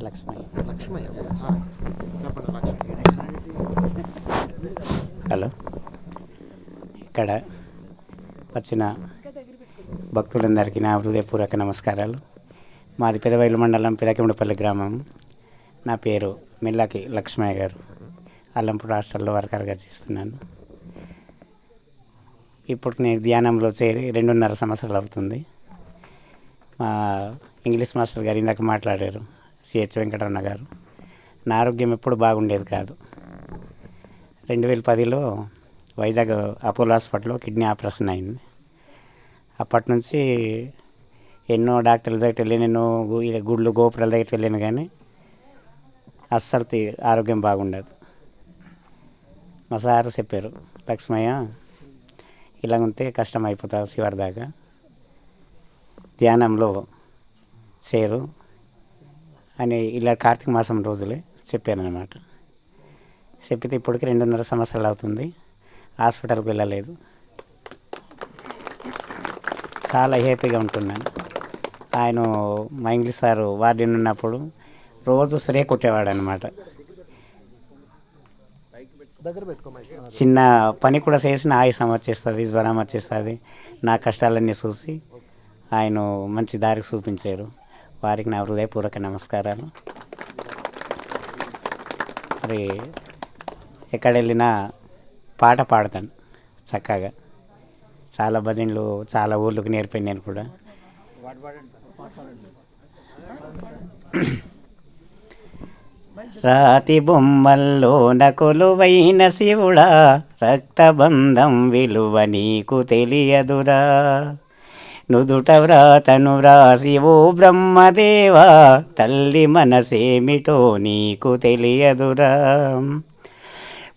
లక్ష్మయ్య. లక్ష్మయ్య. చెప్పండి లక్ష్మయ్య. హలో. ఇక్కడ వచ్చిన భక్తులందరికీ నా హృదయపూర్వక నమస్కారాలు. మాది పెదవైలు మండలం పిరకిముడిపల్లి గ్రామం. నా పేరు మిల్లాకి లక్ష్మయ్య గారు. అల్లంపూడి హాస్టల్లో వర్కర్గా చేస్తున్నాను. ఇప్పుడు నేను ధ్యానంలో చేరి 2.5 సంవత్సరాలు అవుతుంది. మా ఇంగ్లీష్ మాస్టర్ గారు ఇందాక మాట్లాడారు, సిహెచ్ వెంకటరమణ గారు. నా ఆరోగ్యం ఎప్పుడు బాగుండేది కాదు. 2010లో వైజాగ్ అపోలో హాస్పిటల్లో కిడ్నీ ఆపరేషన్ అయింది. అప్పటి నుంచి ఎన్నో డాక్టర్ల దగ్గరికి వెళ్ళాను, ఎన్నో గుళ్ళు గోపురాల దగ్గరికి వెళ్ళాను, కానీ అస్సలు ఆరోగ్యం బాగుండదు. మా సారు చెప్పారు, లక్ష్మయ్య ఇలా ఉంటే కష్టం అయిపోతావు చివరి దాకా, ధ్యానంలో చేరు అని ఇలా కార్తీక మాసం రోజులే చెప్పాను అనమాట. చెప్పితే ఇప్పటికి 2.5 సంవత్సరాలు అవుతుంది. హాస్పిటల్కి వెళ్ళలేదు. చాలా హ్యాపీగా ఉంటున్నాను. ఆయన మా ఇంగ్లీష్ సారు వార్డెన్ ఉన్నప్పుడు రోజు సరే కొట్టేవాడు అనమాట. చిన్న పని కూడా చేసిన ఆయాసం వచ్చేస్తుంది, జ్వరం వచ్చేస్తుంది. నా కష్టాలన్నీ చూసి ఆయన మంచి దారికి చూపించారు. వారికి నా హృదయపూర్వక నమస్కారాలు. మరి ఎక్కడ వెళ్ళినా పాట పాడతాను చక్కగా. చాలా భజనలు చాలా ఊళ్ళకి నేర్పాను నేను కూడా. రాతి బొమ్మల్లోన కొలువైన శివుడా, రక్తబంధం విలువ నీకు తెలియదురా. నుదుట వ్రాతను వ్రాసి ఓ బ్రహ్మదేవా, తల్లి మనసేమిటో నీకు తెలియదురా.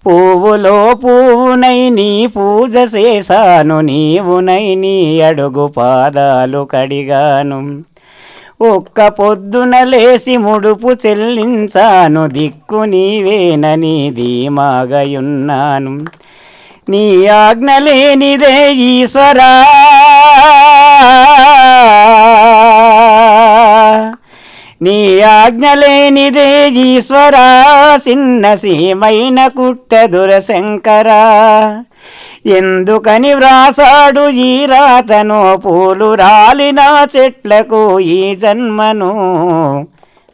పువ్వులో పువ్వునై నీ పూజ చేశాను, నీవునై నీ అడుగు పాదాలు కడిగాను. ఒక్క పొద్దున లేసి ముడుపు చెల్లించాను, దిక్కు నీవేనని ధీమాగయున్నాను. నీ ఆజ్ఞ లేనిదే ఈశ్వరా, నీ ఆజ్ఞ లేనిదే ఈశ్వరా, చిన్న సీమైన కుట్టెదుర శంకరా. ఎందుకని వ్రాసాడు ఈ రాతను, పూలు రాలిన చెట్లకు ఈ జన్మను.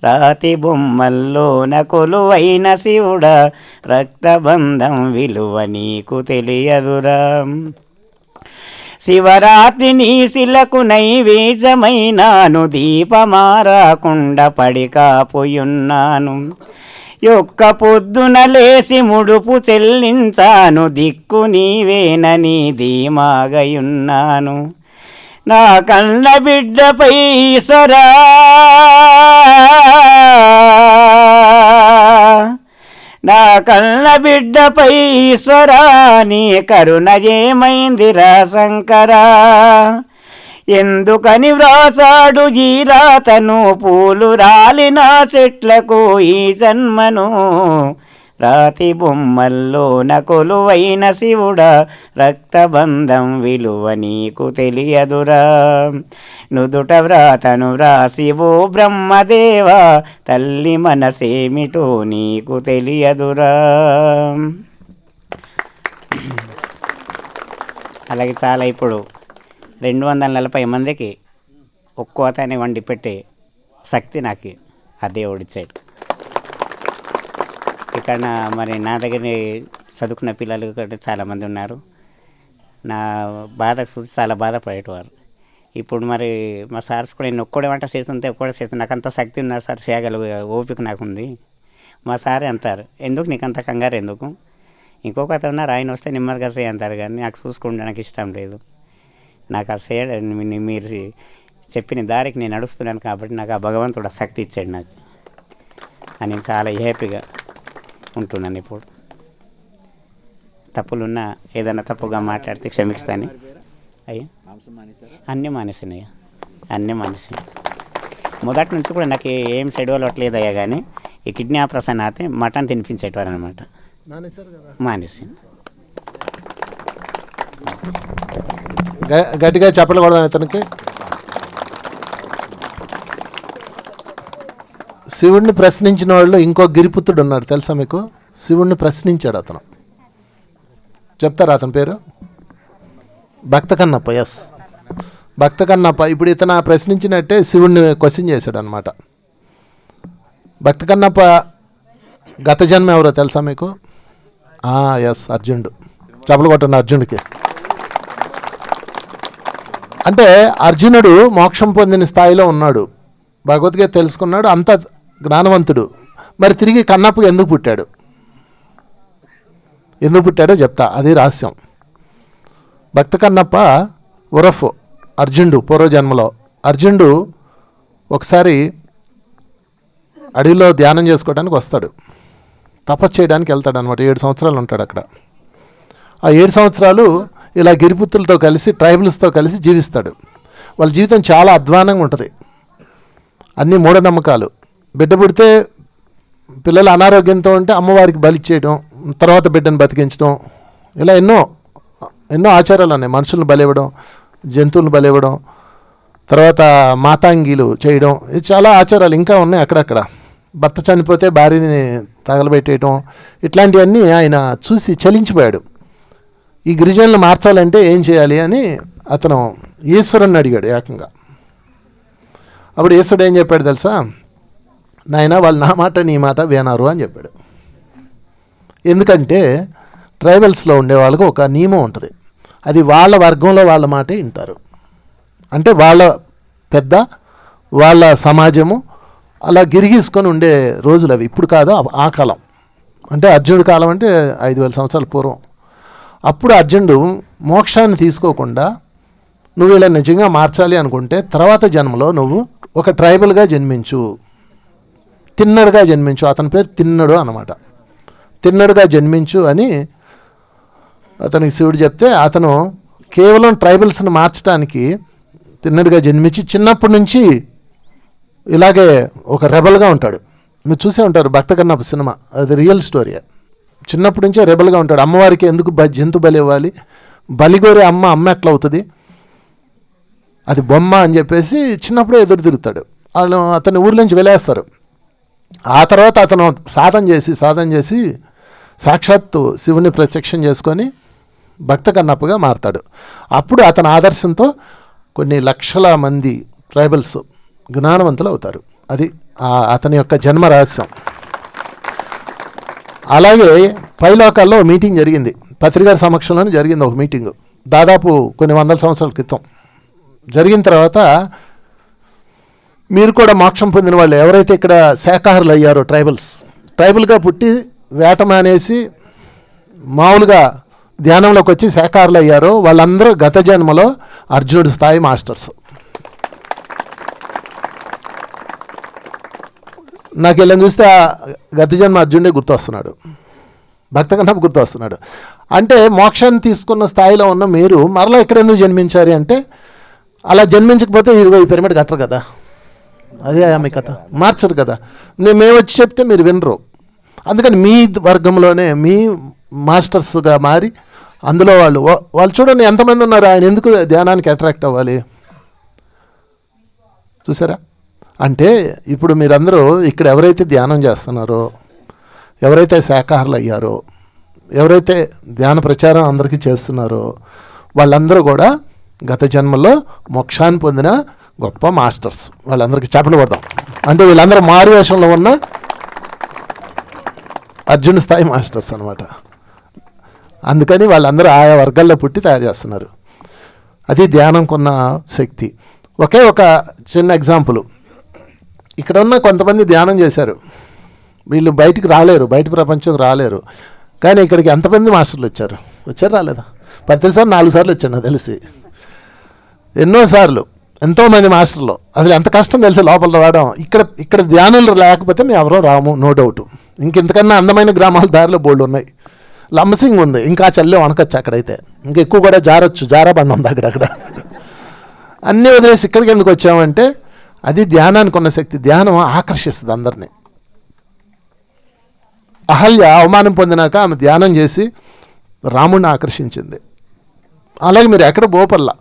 రాతి బొమ్మల్లోన కొలువైన శివుడా, రక్తబంధం విలువ నీకు తెలియదురా. శివరాత్రి నీ శిలకు నైవేద్యమైనాను, దీపమారాకుండ పడికాపుయున్నాను. ఒక్క పొద్దున లేసి ముడుపు చెల్లించాను, దిక్కు నీవేనని ధీమాగయున్నాను. నా కన్న బిడ్డపై ఈశ్వరా, నా కన్న బిడ్డపై ఈశ్వరా, నీ కరుణ ఏమైందిరా శంకరా. ఎందుకని వ్రాసాడు ఈ రాతను, పూలు రాలిన చెట్లకు ఈ జన్మను. రాతి బొమ్మల్లోన కొలువైన శివుడా, రక్తబంధం విలువ నీకు తెలియదురా. నుదుట వ్రాతను వ్రాసి ఓ బ్రహ్మదేవా, తల్లి మనసేమిటో నీకు తెలియదురా. అలాగే చాలా ఇప్పుడు 240 మందికి ఒక్కోతని వండి పెట్టే శక్తి నాకు ఆ దేవుడిచ్చాడు. ఇక్కడ మరి నా దగ్గర చదువుకున్న పిల్లలు చాలామంది ఉన్నారు. నా బాధకు చూసి చాలా బాధపడేవారు. ఇప్పుడు మరి మా సార్స్ కూడా నేను ఒక్కడే వంట చేస్తుంటే ఒక్కడే చేస్తాను, నాకు అంత శక్తి ఉన్నా సార్, చేయగలుగు ఓపిక నాకుంది. మా సారే అంటారు, ఎందుకు నీకు అంత కంగారు ఎందుకు, ఇంకొక అతను ఉన్నారు, ఆయన వస్తే నెమ్మదిగా చేయి అంటారు, కానీ నాకు చూసుకుంటే నాకు ఇష్టం లేదు. నాకు ఆ చేయడం మీరు చెప్పిన దారికి నేను నడుస్తున్నాను కాబట్టి నాకు ఆ భగవంతుడు శక్తి ఇచ్చాడు నాకు. నేను చాలా హ్యాపీగా ఉంటున్నాను. ఇప్పుడు తప్పులున్నా ఏదైనా తప్పుగా మాట్లాడితే క్షమిస్తాను అయ్యా. అన్నీ మానేసినయ్యా, అన్నీ మానేసి. మొదటి నుంచి కూడా నాకు ఏం షెడ్యూల్ అవ్వట్లేదయ్యా, కానీ ఈ కిడ్నీ ఆపరేషన్ అయితే మటన్ తినిపించేటవారు అనమాట, మానేసి. గట్టిగా చెప్పకూడదు అతనికి. శివుడిని ప్రశ్నించిన వాళ్ళు ఇంకో గిరిపుత్రుడు ఉన్నాడు తెలుసా మీకు? శివుడిని ప్రశ్నించాడు అతను. చెప్తారా అతని పేరు? భక్త కన్నప్ప. ఎస్, భక్త కన్నప్ప. ఇప్పుడు ఇతను ప్రశ్నించినట్టే శివుడిని క్వశ్చన్ చేశాడు అనమాట. భక్త కన్నప్ప గత జన్మ ఎవరో తెలుసా మీకు? ఎస్, అర్జునుడు. చపలు కొట్టండి అర్జునుడికి. అంటే అర్జునుడు మోక్షం పొందిన స్థాయిలో ఉన్నాడు, భగవద్గీత తెలుసుకున్నాడు, అంత జ్ఞానవంతుడు. మరి తిరిగి కన్నప్పకి ఎందుకు పుట్టాడు? ఎందుకు పుట్టాడో చెప్తా, అది రహస్యం. భక్త కన్నప్ప ఉరఫ్ అర్జునుడు పూర్వజన్మలో. అర్జునుడు ఒకసారి అడవిలో ధ్యానం చేసుకోవడానికి వస్తాడు, తపస్సు చేయడానికి వెళ్తాడు అనమాట. 7 సంవత్సరాలు ఉంటాడు అక్కడ. ఆ 7 సంవత్సరాలు ఇలా గిరిపుత్రులతో కలిసి, ట్రైబల్స్తో కలిసి జీవిస్తాడు. వాళ్ళ జీవితం చాలా అధ్వానంగా ఉంటుంది. అన్నీ మూఢనమ్మకాలు. బిడ్డ పుడితే పిల్లలు అనారోగ్యంతో ఉంటే అమ్మవారికి బలిచ్చేయడం, తర్వాత బిడ్డను బతికించడం, ఇలా ఎన్నో ఎన్నో ఆచారాలు ఉన్నాయి. మనుషులను బలివ్వడం, జంతువులను బలివ్వడం, తర్వాత మాతాంగీలు చేయడం, ఇది చాలా ఆచారాలు ఇంకా ఉన్నాయి అక్కడక్కడ. భర్త చనిపోతే భార్యని తగలబెట్టేయటం, ఇట్లాంటివన్నీ ఆయన చూసి చలించిపోయాడు. ఈ గిరిజనులు మార్చాలంటే ఏం చేయాలి అని అతను ఈశ్వరుని అడిగాడు ఏకంగా. అప్పుడు ఈశ్వరుడు ఏం చెప్పాడు తెలుసా? నాయన, వాళ్ళు నా మాట నీ మాట వినరు అని చెప్పాడు. ఎందుకంటే ట్రైబల్స్లో ఉండే వాళ్ళకు ఒక నియమం ఉంటుంది, అది వాళ్ళ వర్గంలో వాళ్ళ మాటే వింటారు. అంటే వాళ్ళ పెద్ద, వాళ్ళ సమాజము అలా గిరిగీసుకొని ఉండే రోజులు అవి. ఇప్పుడు కాదు, ఆ కాలం. అంటే అర్జునుడి కాలం అంటే 5000 సంవత్సరాల పూర్వం. అప్పుడు అర్జునుడు మోక్షాన్ని తీసుకోకుండా నువ్వు ఇలా నిజంగా మార్చాలి అనుకుంటే తర్వాత జన్మలో నువ్వు ఒక ట్రైబల్గా జన్మించు, తిన్నడుగా జన్మించు. అతని పేరు తిన్నడు అన్నమాట. తిన్నడుగా జన్మించు అని అతనికి శివుడు చెప్తే అతను కేవలం ట్రైబల్స్ని మార్చడానికి తిన్నడుగా జన్మించి చిన్నప్పటి నుంచి ఇలాగే ఒక రెబల్గా ఉంటాడు. మీరు చూసే ఉంటారు భక్త కన్నప్ప సినిమా, అది రియల్ స్టోరీ. చిన్నప్పటి నుంచే రెబల్గా ఉంటాడు. అమ్మవారికి ఎందుకు జంతు బలి ఇవ్వాలి, బలిగోరే అమ్మ ఎట్లా అవుతుంది, అది బొమ్మ అని చెప్పేసి చిన్నప్పుడే ఎదురు తిరుగుతాడు. వాళ్ళు అతని ఊరి నుంచి వెళ్ళేస్తారు. ఆ తర్వాత అతను సాధన చేసి సాక్షాత్తు శివుని ప్రత్యక్షం చేసుకొని భక్త కన్నప్పగా మారతాడు. అప్పుడు అతని ఆదర్శంతో కొన్ని లక్షల మంది ట్రైబల్స్ జ్ఞానవంతులు అవుతారు. అది అతని యొక్క జన్మ రహస్యం. అలాగే పైలోకాల్లో మీటింగ్ జరిగింది, పత్రికారి సమక్షంలోనే జరిగింది ఒక మీటింగు, దాదాపు కొన్ని 100 సంవత్సరాల క్రితం. జరిగిన తర్వాత మీరు కూడా మోక్షం పొందిన వాళ్ళు ఎవరైతే ఇక్కడ శాకాహారులు అయ్యారో, ట్రైబల్గా పుట్టి వేట మానేసి మామూలుగా ధ్యానంలోకి వచ్చి శాకాహారులు అయ్యారో వాళ్ళందరూ గత జన్మలో అర్జునుడి స్థాయి మాస్టర్స్. నాకు ఇలా చూస్తే గత జన్మ అర్జునుడే గుర్తొస్తున్నాడు, భక్త కన్నప్ప గుర్తొస్తున్నాడు. అంటే మోక్షాన్ని తీసుకున్న స్థాయిలో ఉన్న మీరు మరలా ఇక్కడ ఎందుకు జన్మించారు అంటే, అలా జన్మించకపోతే మీరు ఈ పిరమిడ్ కట్టరు కదా, అదే మీ కథ, మార్చరు కదా. మేము వచ్చి చెప్తే మీరు వినరు. అందుకని మీ వర్గంలోనే మీ మాస్టర్స్గా మారి అందులో వాళ్ళు చూడండి ఎంతమంది ఉన్నారు. ఆయన ఎందుకు ధ్యానానికి అట్రాక్ట్ అవ్వాలి చూసారా? అంటే ఇప్పుడు మీరందరూ ఇక్కడ ఎవరైతే ధ్యానం చేస్తున్నారో, ఎవరైతే శాకాహారులు అయ్యారో, ఎవరైతే ధ్యాన ప్రచారం అందరికీ చేస్తున్నారో వాళ్ళందరూ కూడా గత జన్మలో మోక్షాన్ని పొందిన గొప్ప మాస్టర్స్. వాళ్ళందరికీ చప్పట్లు కొడతాం. అంటే వీళ్ళందరూ మారువేషంలో ఉన్న అర్జున స్థాయి మాస్టర్స్ అనమాట. అందుకని వాళ్ళందరూ ఆయా వర్గాల్లో పుట్టి తయారు చేస్తున్నారు. అది ధ్యానంకున్న శక్తి. ఒకే ఒక చిన్న ఎగ్జాంపుల్, ఇక్కడ ఉన్న కొంతమంది ధ్యానం చేశారు, వీళ్ళు బయటికి రాలేరు, బయట ప్రపంచం రాలేరు. కానీ ఇక్కడికి ఎంతమంది మాస్టర్లు వచ్చారు రాలేదా? 10 సార్లు 4 సార్లు వచ్చాను నాకు తెలిసి, ఎన్నోసార్లు ఎంతోమంది మాస్టర్లు. అసలు ఎంత కష్టం తెలిసి లోపల రావడం. ఇక్కడ ధ్యానులు లేకపోతే మేము ఎవరో రాము, నో డౌట్. ఇంకెంతకన్నా అందమైన గ్రామాల దారిలో బోల్డ్ ఉన్నాయి. లంబసింగ్ ఉంది, ఇంకా చల్లే వనకొచ్చు అక్కడైతే, ఇంకా ఎక్కువ కూడా జారాబండ ఉంది అక్కడక్కడ. అన్నీ వదిలేసి ఇక్కడికి ఎందుకు వచ్చామంటే అది ధ్యానానికి ఉన్న శక్తి. ధ్యానం ఆకర్షిస్తుంది అందరినీ. అహల్య అవమానం పొందినాక ఆమె ధ్యానం చేసి రాముడిని ఆకర్షించింది. అలాగే మీరు ఎక్కడ పోపల్లా,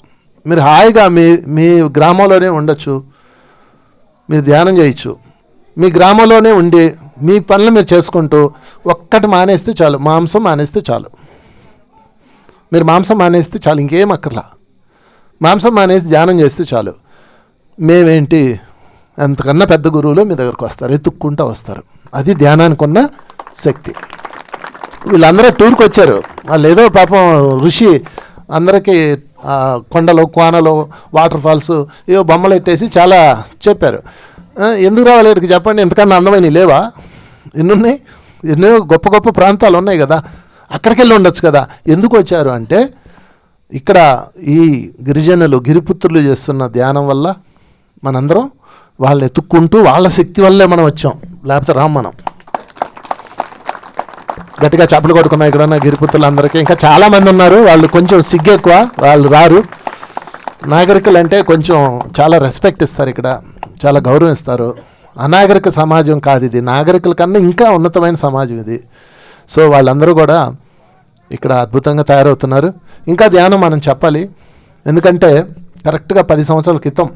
మీరు హాయిగా మీ గ్రామంలోనే ఉండొచ్చు, మీరు ధ్యానం చేయొచ్చు. మీ గ్రామంలోనే ఉండి మీ పనులు మీరు చేసుకుంటూ ఒక్కటి మానేస్తే చాలు, మాంసం మానేస్తే చాలు. మీరు మాంసం మానేస్తే చాలు, ఇంకేం అక్కర్లా. మాంసం మానేసి ధ్యానం చేస్తే చాలు. మేమేంటి ఎంతకన్నా పెద్ద గురువులు మీ దగ్గరకు వస్తారు, ఎత్తుక్కుంటూ వస్తారు. అది ధ్యానానికి ఉన్న శక్తి. వీళ్ళందరూ టూర్కి వచ్చారు. వాళ్ళు ఏదో పాపం ఋషి అందరికీ కొండలు, కోనలు, వాటర్ ఫాల్స్ ఏవో బొమ్మలు పెట్టేసి చాలా చెప్పారు. ఎందుకు రావాలి ఇక్కడికి చెప్పండి, ఎంతకన్నా అందమైన లేవా? ఎన్నున్నాయి, ఎన్నో గొప్ప గొప్ప ప్రాంతాలు ఉన్నాయి కదా, అక్కడికి వెళ్ళి ఉండొచ్చు కదా. ఎందుకు వచ్చారు అంటే ఇక్కడ ఈ గిరిజనులు, గిరిపుత్రులు చేస్తున్న ధ్యానం వల్ల మనందరం వాళ్ళని ఎత్తుక్కుంటూ వాళ్ళ శక్తి వల్లే మనం వచ్చాం, లేకపోతే రాం మనం. గట్టిగా చప్పలు కొట్టుకున్నాం ఇక్కడ ఉన్న గిరిపుత్రులు అందరికీ. ఇంకా చాలామంది ఉన్నారు, వాళ్ళు కొంచెం సిగ్గు ఎక్కువ, వాళ్ళు రారు. నాగరికులు అంటే కొంచెం చాలా రెస్పెక్ట్ ఇస్తారు, ఇక్కడ చాలా గౌరవం ఇస్తారు. అనాగరిక సమాజం కాదు ఇది, నాగరికుల కన్నా ఇంకా ఉన్నతమైన సమాజం ఇది. సో వాళ్ళందరూ కూడా ఇక్కడ అద్భుతంగా తయారవుతున్నారు. ఇంకా ధ్యానం మనం చెప్పాలి, ఎందుకంటే కరెక్ట్గా 10 సంవత్సరాల క్రితం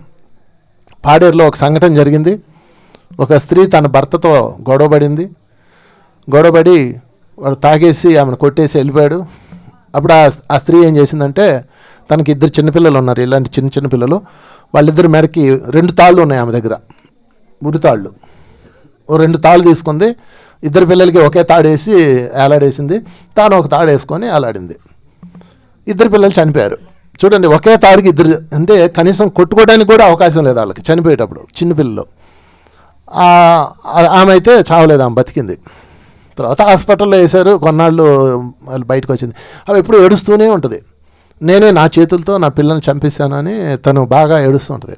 పాడేరులో ఒక సంఘటన జరిగింది. ఒక స్త్రీ తన భర్తతో గొడవపడింది. గొడవపడి వాడు తాగేసి ఆమెను కొట్టేసి వెళ్ళిపోయాడు. అప్పుడు ఆ స్త్రీ ఏం చేసిందంటే, తనకి 2 చిన్నపిల్లలు ఉన్నారు, ఇలాంటి చిన్న చిన్న పిల్లలు. వాళ్ళిద్దరు మెడకి 2 తాళ్ళు ఉన్నాయి ఆమె దగ్గర, ఉరి తాళ్ళు. 2 తాళ్ళు తీసుకుంది, 2 పిల్లలకి ఒకే తాడేసి ఏలాడేసింది, తాను ఒక తాడు వేసుకొని ఏలాడింది. 2 పిల్లలు చనిపోయారు. చూడండి, ఒకే తాడికి 2, అంటే కనీసం కొట్టుకోవడానికి కూడా అవకాశం లేదు వాళ్ళకి చనిపోయేటప్పుడు, చిన్నపిల్లలు. ఆమె అయితే చావలేదు, ఆమె బతికింది. తర్వాత హాస్పిటల్లో వేశారు, కొన్నాళ్ళు వాళ్ళు బయటకు వచ్చింది. అవి ఎప్పుడు ఏడుస్తూనే ఉంటుంది. నేనే నా చేతులతో నా పిల్లల్ని చంపేశానని తను బాగా ఏడుస్తూ ఉంటుంది.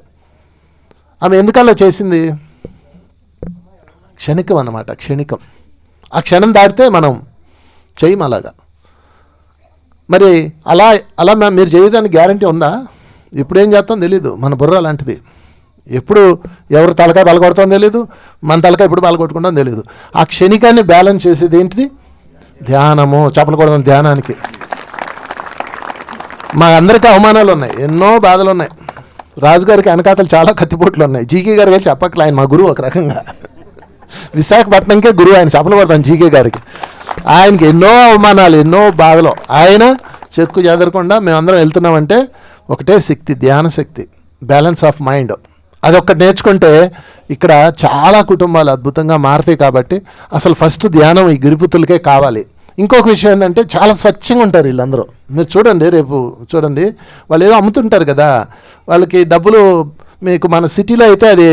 ఆమె ఎందుకలా చేసింది? క్షణికం అన్నమాట, క్షణికం. ఆ క్షణం దాటితే మనం చెయ్యం అలాగా. మరి అలా మీరు చేయడానికి గ్యారంటీ ఉందా? ఇప్పుడు ఏం చేస్తాం తెలీదు, మన బుర్ర అలాంటిది. ఎప్పుడు ఎవరు తలకాయ బలగొడతామో తెలీదు, మన తలకాయ ఎప్పుడు బలగొట్టుకుంటామో తెలీదు. ఆ క్షణికాన్ని బ్యాలెన్స్ చేసేది ఏంటిది? ధ్యానము. చప్పలు కొడదాం ధ్యానానికి. మా అందరికీ అవమానాలు ఉన్నాయి, ఎన్నో బాధలు ఉన్నాయి. రాజుగారికి వెనకాతలు చాలా కత్తిపోట్లు ఉన్నాయి. జీకే గారికి వెళ్ళి చెప్పక్కల, ఆయన మా గురువు ఒక రకంగా. విశాఖపట్నంకే గురువు ఆయన. చప్పలు కొడతాం జీకే గారికి. ఆయనకి ఎన్నో అవమానాలు, ఎన్నో బాధలు. ఆయన చెక్కు చెదరకుండా మేమందరం వెళ్తున్నామంటే ఒకటే శక్తి, ధ్యాన శక్తి, బ్యాలెన్స్ ఆఫ్ మైండ్. అదొక్కటి నేర్చుకుంటే ఇక్కడ చాలా కుటుంబాలు అద్భుతంగా మారుతాయి. కాబట్టి అసలు ఫస్ట్ ధ్యానం ఈ గిరిపుత్రులకే కావాలి. ఇంకొక విషయం ఏంటంటే చాలా స్వచ్ఛంగా ఉంటారు వీళ్ళందరూ. మీరు చూడండి, రేపు చూడండి, వాళ్ళు ఏదో అమ్ముతుంటారు కదా, వాళ్ళకి డబ్బులు మీకు మన సిటీలో అయితే అది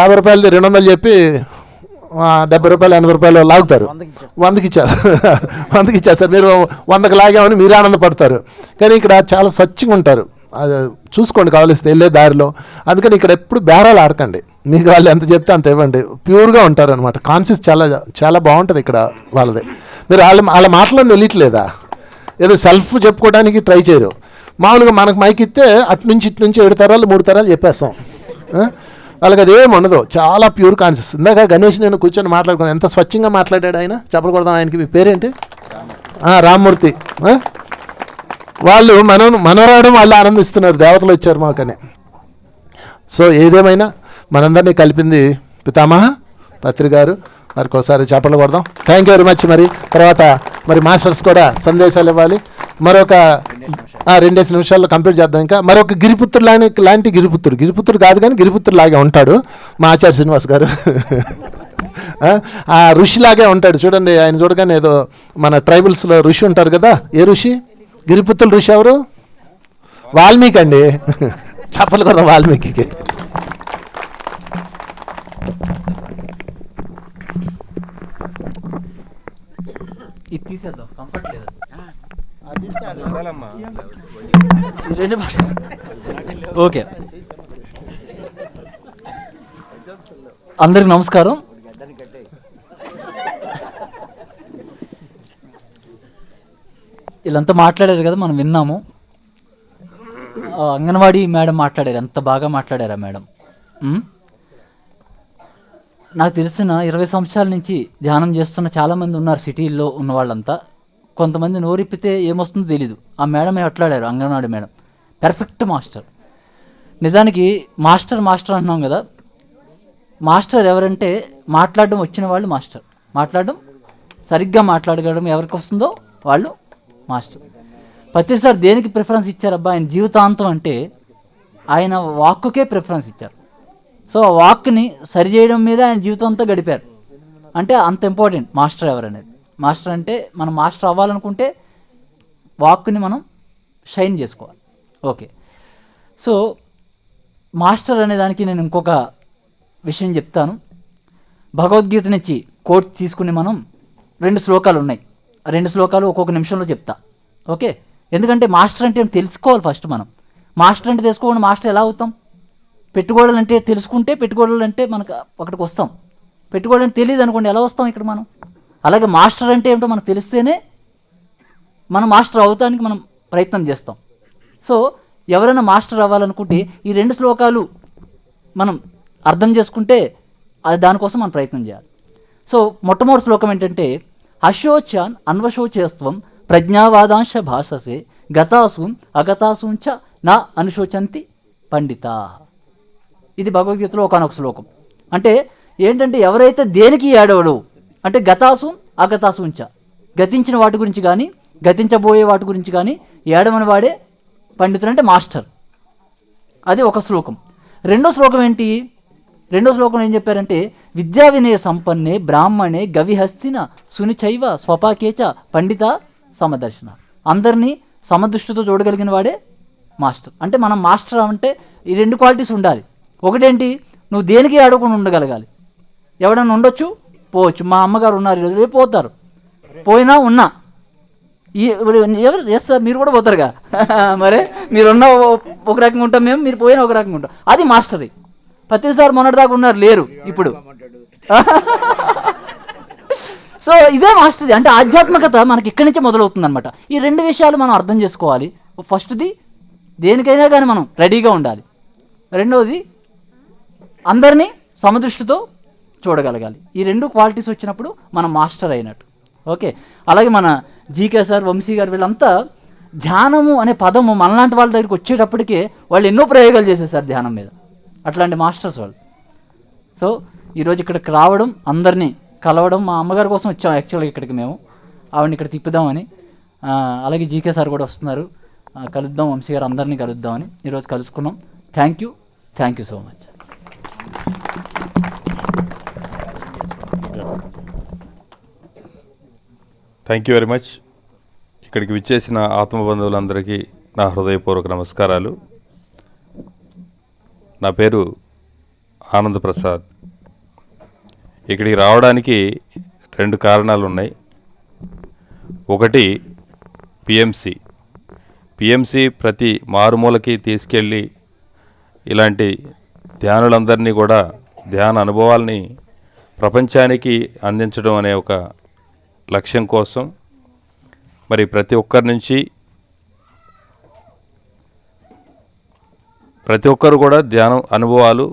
50 రూపాయలది 200 చెప్పి 70 రూపాయలు 80 రూపాయలు లాగుతారు. 100కి ఇచ్చేస్తారు. మీరు 100కి లాగామని మీరు ఆనందపడతారు. కానీ ఇక్కడ చాలా స్వచ్ఛంగా ఉంటారు. అది చూసుకోండి కావాల్సి వెళ్ళే దారిలో. అందుకని ఇక్కడ ఎప్పుడు బేరాలు ఆడకండి. మీకు వాళ్ళు ఎంత చెప్తే అంత ఇవ్వండి. ప్యూర్గా ఉంటారు అనమాట. కాన్షియస్ చాలా చాలా బాగుంటుంది ఇక్కడ వాళ్ళది. మీరు వాళ్ళ మాటలను వెళ్ళట్లేదా? ఏదో సెల్ఫ్ చెప్పుకోవడానికి ట్రై చేయరు. మామూలుగా మనకు మైక్ ఇస్తే అటు నుంచి 2 తరాలు 3 తరాలు చెప్పేస్తాం. వాళ్ళకి అదేం ఉండదు, చాలా ప్యూర్ కాన్షియస్. ఇందాక గణేష్ నేను కూర్చొని మాట్లాడుకున్నాను, ఎంత స్వచ్ఛంగా మాట్లాడాడు ఆయన. చెప్పకూడదాం ఆయనకి. మీ పేరేంటి? రామ్మూర్తి. వాళ్ళు మనవరావడం వాళ్ళు ఆనందిస్తున్నారు, దేవతలు వచ్చారు మాకని. సో ఏదేమైనా మనందరినీ కలిపింది పితామహ పత్రి గారు. వారికి ఒకసారి చేపలు కొడదాం. Thank you very much. మరి తర్వాత మరి మాస్టర్స్ కూడా సందేశాలు ఇవ్వాలి. మరొక 2 నిమిషాల్లో కంప్లీట్ చేద్దాం. ఇంకా మరొక గిరిపుత్రుడు లాంటి గిరిపుత్రుడు కాదు కానీ గిరిపుత్రుడు లాగే ఉంటాడు మా ఆచార్య శ్రీనివాస్ గారు. ఆ ఋషిలాగే ఉంటాడు. చూడండి, ఆయన చూడగానే ఏదో మన ట్రైబల్స్లో ఋషి ఉంటారు కదా, ఏ ఋషి? గిరిపుత్రుల ఋషి ఎవరు? వాల్మీకి అండి. చెప్పలు కదా వాల్మీకి. ఇది తీసేద్దాం, కంఫర్ట్ లేదు. ఓకే, అందరికి నమస్కారం. వీళ్ళంతా మాట్లాడారు కదా, మనం విన్నాము. అంగన్వాడీ మేడం మాట్లాడారు, ఎంత బాగా మాట్లాడారా మేడం. నాకు తెలిసిన 20 సంవత్సరాల నుంచి ధ్యానం చేస్తున్న చాలామంది ఉన్నారు సిటీల్లో ఉన్న వాళ్ళంతా. కొంతమంది నోరిప్పితే ఏమొస్తుందో తెలీదు. ఆ మేడం మాట్లాడారు, అంగన్వాడీ మేడం పర్ఫెక్ట్ మాస్టర్. నిజానికి మాస్టర్ అంటున్నాం కదా, మాస్టర్ ఎవరంటే మాట్లాడడం వచ్చిన వాళ్ళు మాస్టర్. మాట్లాడడం సరిగ్గా మాట్లాడగలడం ఎవరికి వస్తుందో వాళ్ళు మాస్టర్. పత్రి సార్ దేనికి ప్రిఫరెన్స్ ఇచ్చారబ్బా, ఆయన జీవితాంతం అంటే ఆయన వాక్కుకే ప్రిఫరెన్స్ ఇచ్చారు. సో ఆ వాక్ని సరిచేయడం మీద ఆయన జీవితం అంతా గడిపారు. అంటే అంత ఇంపార్టెంట్ మాస్టర్ ఎవరనేది. మాస్టర్ అంటే మనం మాస్టర్ అవ్వాలనుకుంటే వాక్కుని మనం షైన్ చేసుకోవాలి. ఓకే, సో మాస్టర్ అనే దానికి నేను ఇంకొక విషయం చెప్తాను. భగవద్గీత నుంచి కోట్ తీసుకుని మనం 2 శ్లోకాలు ఉన్నాయి. ఆ 2 శ్లోకాలు ఒక్కొక్క నిమిషంలో చెప్తా. ఓకే, ఎందుకంటే మాస్టర్ అంటే తెలుసుకోవాలి ఫస్ట్ మనం. మాస్టర్ అంటే తెలుసుకోకుండా మాస్టర్ ఎలా అవుతాం? పెట్టుకోవడం అంటే తెలుసుకుంటే పెట్టుకోవడం అంటే మనకు అక్కడికి వస్తాం. పెట్టుకోవడం తెలియదు అనుకోండి, ఎలా వస్తాం ఇక్కడ మనం? అలాగే మాస్టర్ అంటే ఏమిటో మనకు తెలిస్తేనే మనం మాస్టర్ అవుతానికి మనం ప్రయత్నం చేస్తాం. సో ఎవరైనా మాస్టర్ అవ్వాలనుకుంటే ఈ 2 శ్లోకాలు మనం అర్థం చేసుకుంటే అది దానికోసం మనం ప్రయత్నం చేయాలి. సో మొట్టమొదటి శ్లోకం ఏంటంటే, అశోచాన్ అన్వశోచేస్త్వం ప్రజ్ఞావాదాంశ భాషసే గతాసూన్ అగతాసూంచ నా అనుశోచంతి పండిత. ఇది భగవద్గీతలో ఒకనొక శ్లోకం. అంటే ఏంటంటే ఎవరైతే దేనికి ఏడవడు అంటే గతాసూన్ అగతాసూంచ, గతించిన వాటి గురించి కానీ గతించబోయే వాటి గురించి కానీ ఏడవని వాడే పండితుడు అంటే మాస్టర్. అది ఒక శ్లోకం. రెండో శ్లోకం ఏంటి? రెండో శ్లోకం ఏం చెప్పారంటే, విద్యా వినయ సంపన్నే బ్రాహ్మణే గవిహస్తిన సునిచైవ స్వపాకేచ పండిత సమదర్శన. అందరినీ సమదృష్టితో చూడగలిగిన వాడే మాస్టర్. అంటే మనం మాస్టర్ అంటే ఈ 2 క్వాలిటీస్ ఉండాలి. ఒకటేంటి, నువ్వు దేనికి ఆడకుండా ఉండగలగాలి. ఎవడన్నా ఉండొచ్చు, పోవచ్చు. మా అమ్మగారు ఉన్నారు, ఈరోజు రేపు పోతారు, పోయినా ఉన్నా ఎవరు చేస్తారు, మీరు కూడా పోతారుగా. మరే మీరున్న ఒక రకంగా ఉంటాం మేము, మీరు పోయినా ఒక రకంగా ఉంటాం. అది మాస్టరీ. పత్రి సార్ మొన్నటిదాకా ఉన్నారు, లేరు ఇప్పుడు. సో ఇదే మాస్టరీ. అంటే ఆధ్యాత్మికత మనకి ఇక్కడి నుంచే మొదలవుతుంది అనమాట. ఈ 2 విషయాలు మనం అర్థం చేసుకోవాలి. ఫస్ట్ది, దేనికైనా కానీ మనం రెడీగా ఉండాలి. రెండవది, అందరినీ సమదృష్టితో చూడగలగాలి. ఈ 2 క్వాలిటీస్ వచ్చినప్పుడు మనం మాస్టర్ అయినట్టు. ఓకే, అలాగే మన జీకే సార్, వంశీ గారు వీళ్ళంతా ధ్యానము అనే పదము మనలాంటి వాళ్ళ దగ్గరికి వచ్చేటప్పటికే వాళ్ళు ఎన్నో ప్రయోగాలు చేసేసారు ధ్యానం మీద. అట్లాంటి మాస్టర్స్ వాళ్ళు. సో ఈరోజు ఇక్కడికి రావడం, అందరినీ కలవడం, మా అమ్మగారి కోసం వచ్చాం యాక్చువల్గా ఇక్కడికి మేము, ఆవిడని ఇక్కడ తిప్పుదామని. అలాగే జీకే సార్ కూడా వస్తున్నారు, కలుద్దాం, వంశీ గారు అందరినీ కలుద్దామని ఈరోజు కలుసుకున్నాం. Thank you so much. Thank you very much. ఇక్కడికి విచ్చేసిన ఆత్మబంధువులందరికీ నా హృదయపూర్వక నమస్కారాలు. నా పేరు ఆనంద్ ప్రసాద్. ఇక్కడికి రావడానికి 2 కారణాలు ఉన్నాయి. ఒకటి, పిఎంసి ప్రతి మారుమూలకి తీసుకెళ్ళి ఇలాంటి ధ్యానులందరినీ కూడా ధ్యాన అనుభవాల్ని ప్రపంచానికి అందించడం అనే ఒక లక్ష్యం కోసం మరి ప్రతి ఒక్కరు కూడా ధ్యానం అనుభవాలు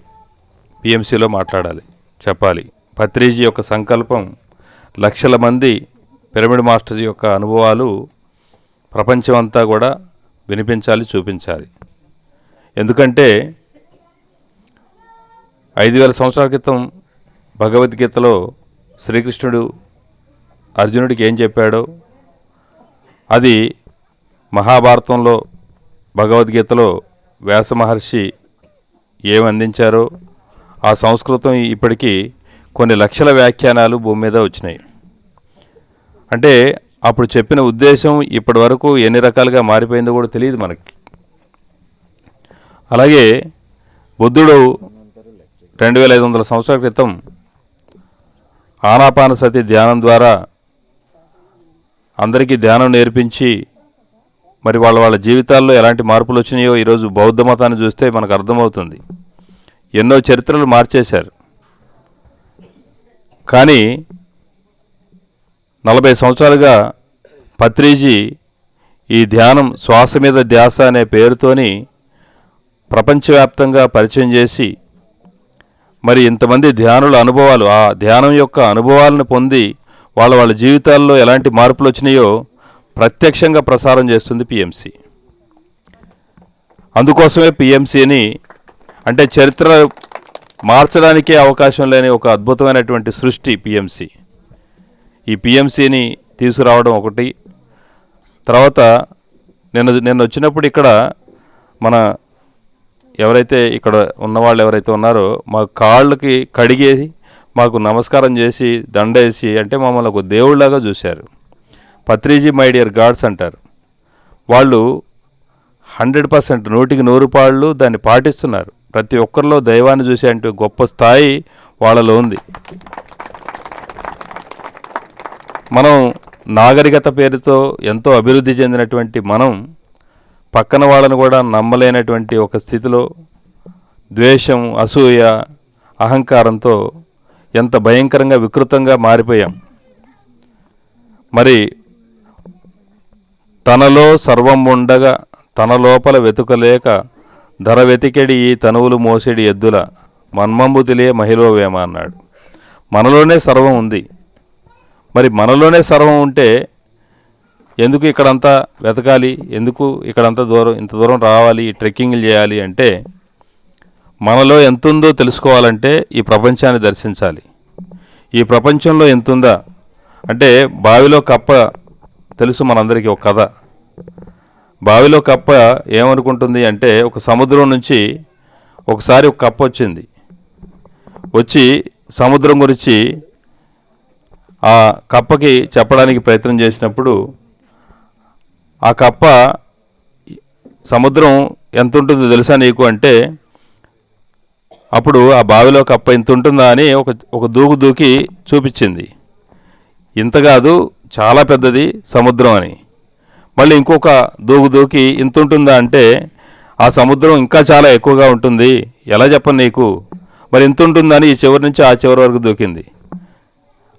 పిఎంసిలో మాట్లాడాలి, చెప్పాలి. పత్రిజీ యొక్క సంకల్పం లక్షల మంది పిరమిడ్ మాస్టర్స్ యొక్క అనుభవాలు ప్రపంచం అంతా కూడా వినిపించాలి, చూపించాలి. ఎందుకంటే 5000 సంవత్సరాల క్రితం భగవద్గీతలో శ్రీకృష్ణుడు అర్జునుడికి ఏం చెప్పాడో అది మహాభారతంలో భగవద్గీతలో వ్యాస మహర్షి ఏమి అందించారో ఆ సంస్కృతం ఇప్పటికీ కొన్ని లక్షల వ్యాఖ్యానాలు భూమి మీద వచ్చినాయి. అంటే అప్పుడు చెప్పిన ఉద్దేశం ఇప్పటి వరకు ఎన్ని రకాలుగా మారిపోయిందో కూడా తెలియదు మనకి. అలాగే బుద్ధుడు 2500 సంవత్సరాల క్రితం ఆనాపానసతి ధ్యానం ద్వారా అందరికీ ధ్యానం నేర్పించి మరి వాళ్ళ జీవితాల్లో ఎలాంటి మార్పులు వచ్చినాయో ఈరోజు బౌద్ధ మతాన్ని చూస్తే మనకు అర్థమవుతుంది. ఎన్నో చరిత్రలు మార్చేశారు. కానీ 40 సంవత్సరాలుగా పత్రిజీ ఈ ధ్యానం శ్వాస మీద ధ్యాస అనే పేరుతోని ప్రపంచవ్యాప్తంగా పరిచయం చేసి మరి ఇంతమంది ధ్యానుల అనుభవాలు, ఆ ధ్యానం యొక్క అనుభవాలను పొంది వాళ్ళ జీవితాల్లో ఎలాంటి మార్పులు వచ్చినాయో ప్రత్యక్షంగా ప్రసారం చేస్తుంది పిఎంసి. అందుకోసమే పిఎంసిని అంటే మార్చడానికే అవకాశం లేని ఒక అద్భుతమైనటువంటి సృష్టి పిఎంసి. ఈ పిఎంసిని తీసుకురావడం ఒకటి. తర్వాత నిన్న వచ్చినప్పుడు ఇక్కడ మన ఎవరైతే ఇక్కడ ఉన్నవాళ్ళు ఎవరైతే ఉన్నారో మా కాళ్ళకి కడిగేసి మాకు నమస్కారం చేసి దండేసి అంటే మమ్మల్ని ఒక దేవుళ్ళలాగా చూశారు. పత్రిజీ మై డియర్ గాడ్స్ అంటారు. వాళ్ళు 100% 100% దాన్ని పాటిస్తున్నారు. ప్రతి ఒక్కరిలో దైవాన్ని చూసే అంటే గొప్ప స్థాయి వాళ్ళలో ఉంది. మనం నాగరికత పేరుతో ఎంతో అభివృద్ధి చెందినటువంటి మనం పక్కన వాళ్ళను కూడా నమ్మలేనటువంటి ఒక స్థితిలో ద్వేషం, అసూయ, అహంకారంతో ఎంత భయంకరంగా వికృతంగా మారిపోయాం. మరి తనలో సర్వం ఉండగా తన లోపల వెతుకలేక ధర వెతికెడి ఈ తనువులు మోసేడి ఎద్దుల మన్మంబు తెలియ మహిళవేమ అన్నాడు. మనలోనే సర్వం ఉంది. మరి మనలోనే సర్వం ఉంటే ఎందుకు ఇక్కడంతా వెతకాలి, ఎందుకు ఇక్కడంతా ఇంత దూరం రావాలి, ట్రెక్కింగ్లు చేయాలి అంటే మనలో ఎంతుందో తెలుసుకోవాలంటే ఈ ప్రపంచాన్ని దర్శించాలి. ఈ ప్రపంచంలో ఎంతుందా అంటే బావిలో కప్ప తెలుసు మనందరికీ ఒక కథ. బావిలో కప్ప ఏమనుకుంటుంది అంటే ఒక సముద్రం నుంచి ఒకసారి ఒక కప్ప వచ్చి సముద్రం గురించి ఆ కప్పకి చెప్పడానికి ప్రయత్నం చేసినప్పుడు ఆ కప్ప సముద్రం ఎంత ఉంటుందో తెలుసా నీకు అంటే అప్పుడు ఆ బావిలో కప్ప ఇంత ఉంటుందా అని ఒక దూకి చూపించింది. ఇంత కాదు, చాలా పెద్దది సముద్రం అని. మళ్ళీ ఇంకొక దూకి ఇంత ఉంటుందా అంటే ఆ సముద్రం ఇంకా చాలా ఎక్కువగా ఉంటుంది, ఎలా చెప్పను నీకు, మరి ఇంత ఉంటుందని ఈ చివరి నుంచి ఆ చివరి వరకు దూకింది.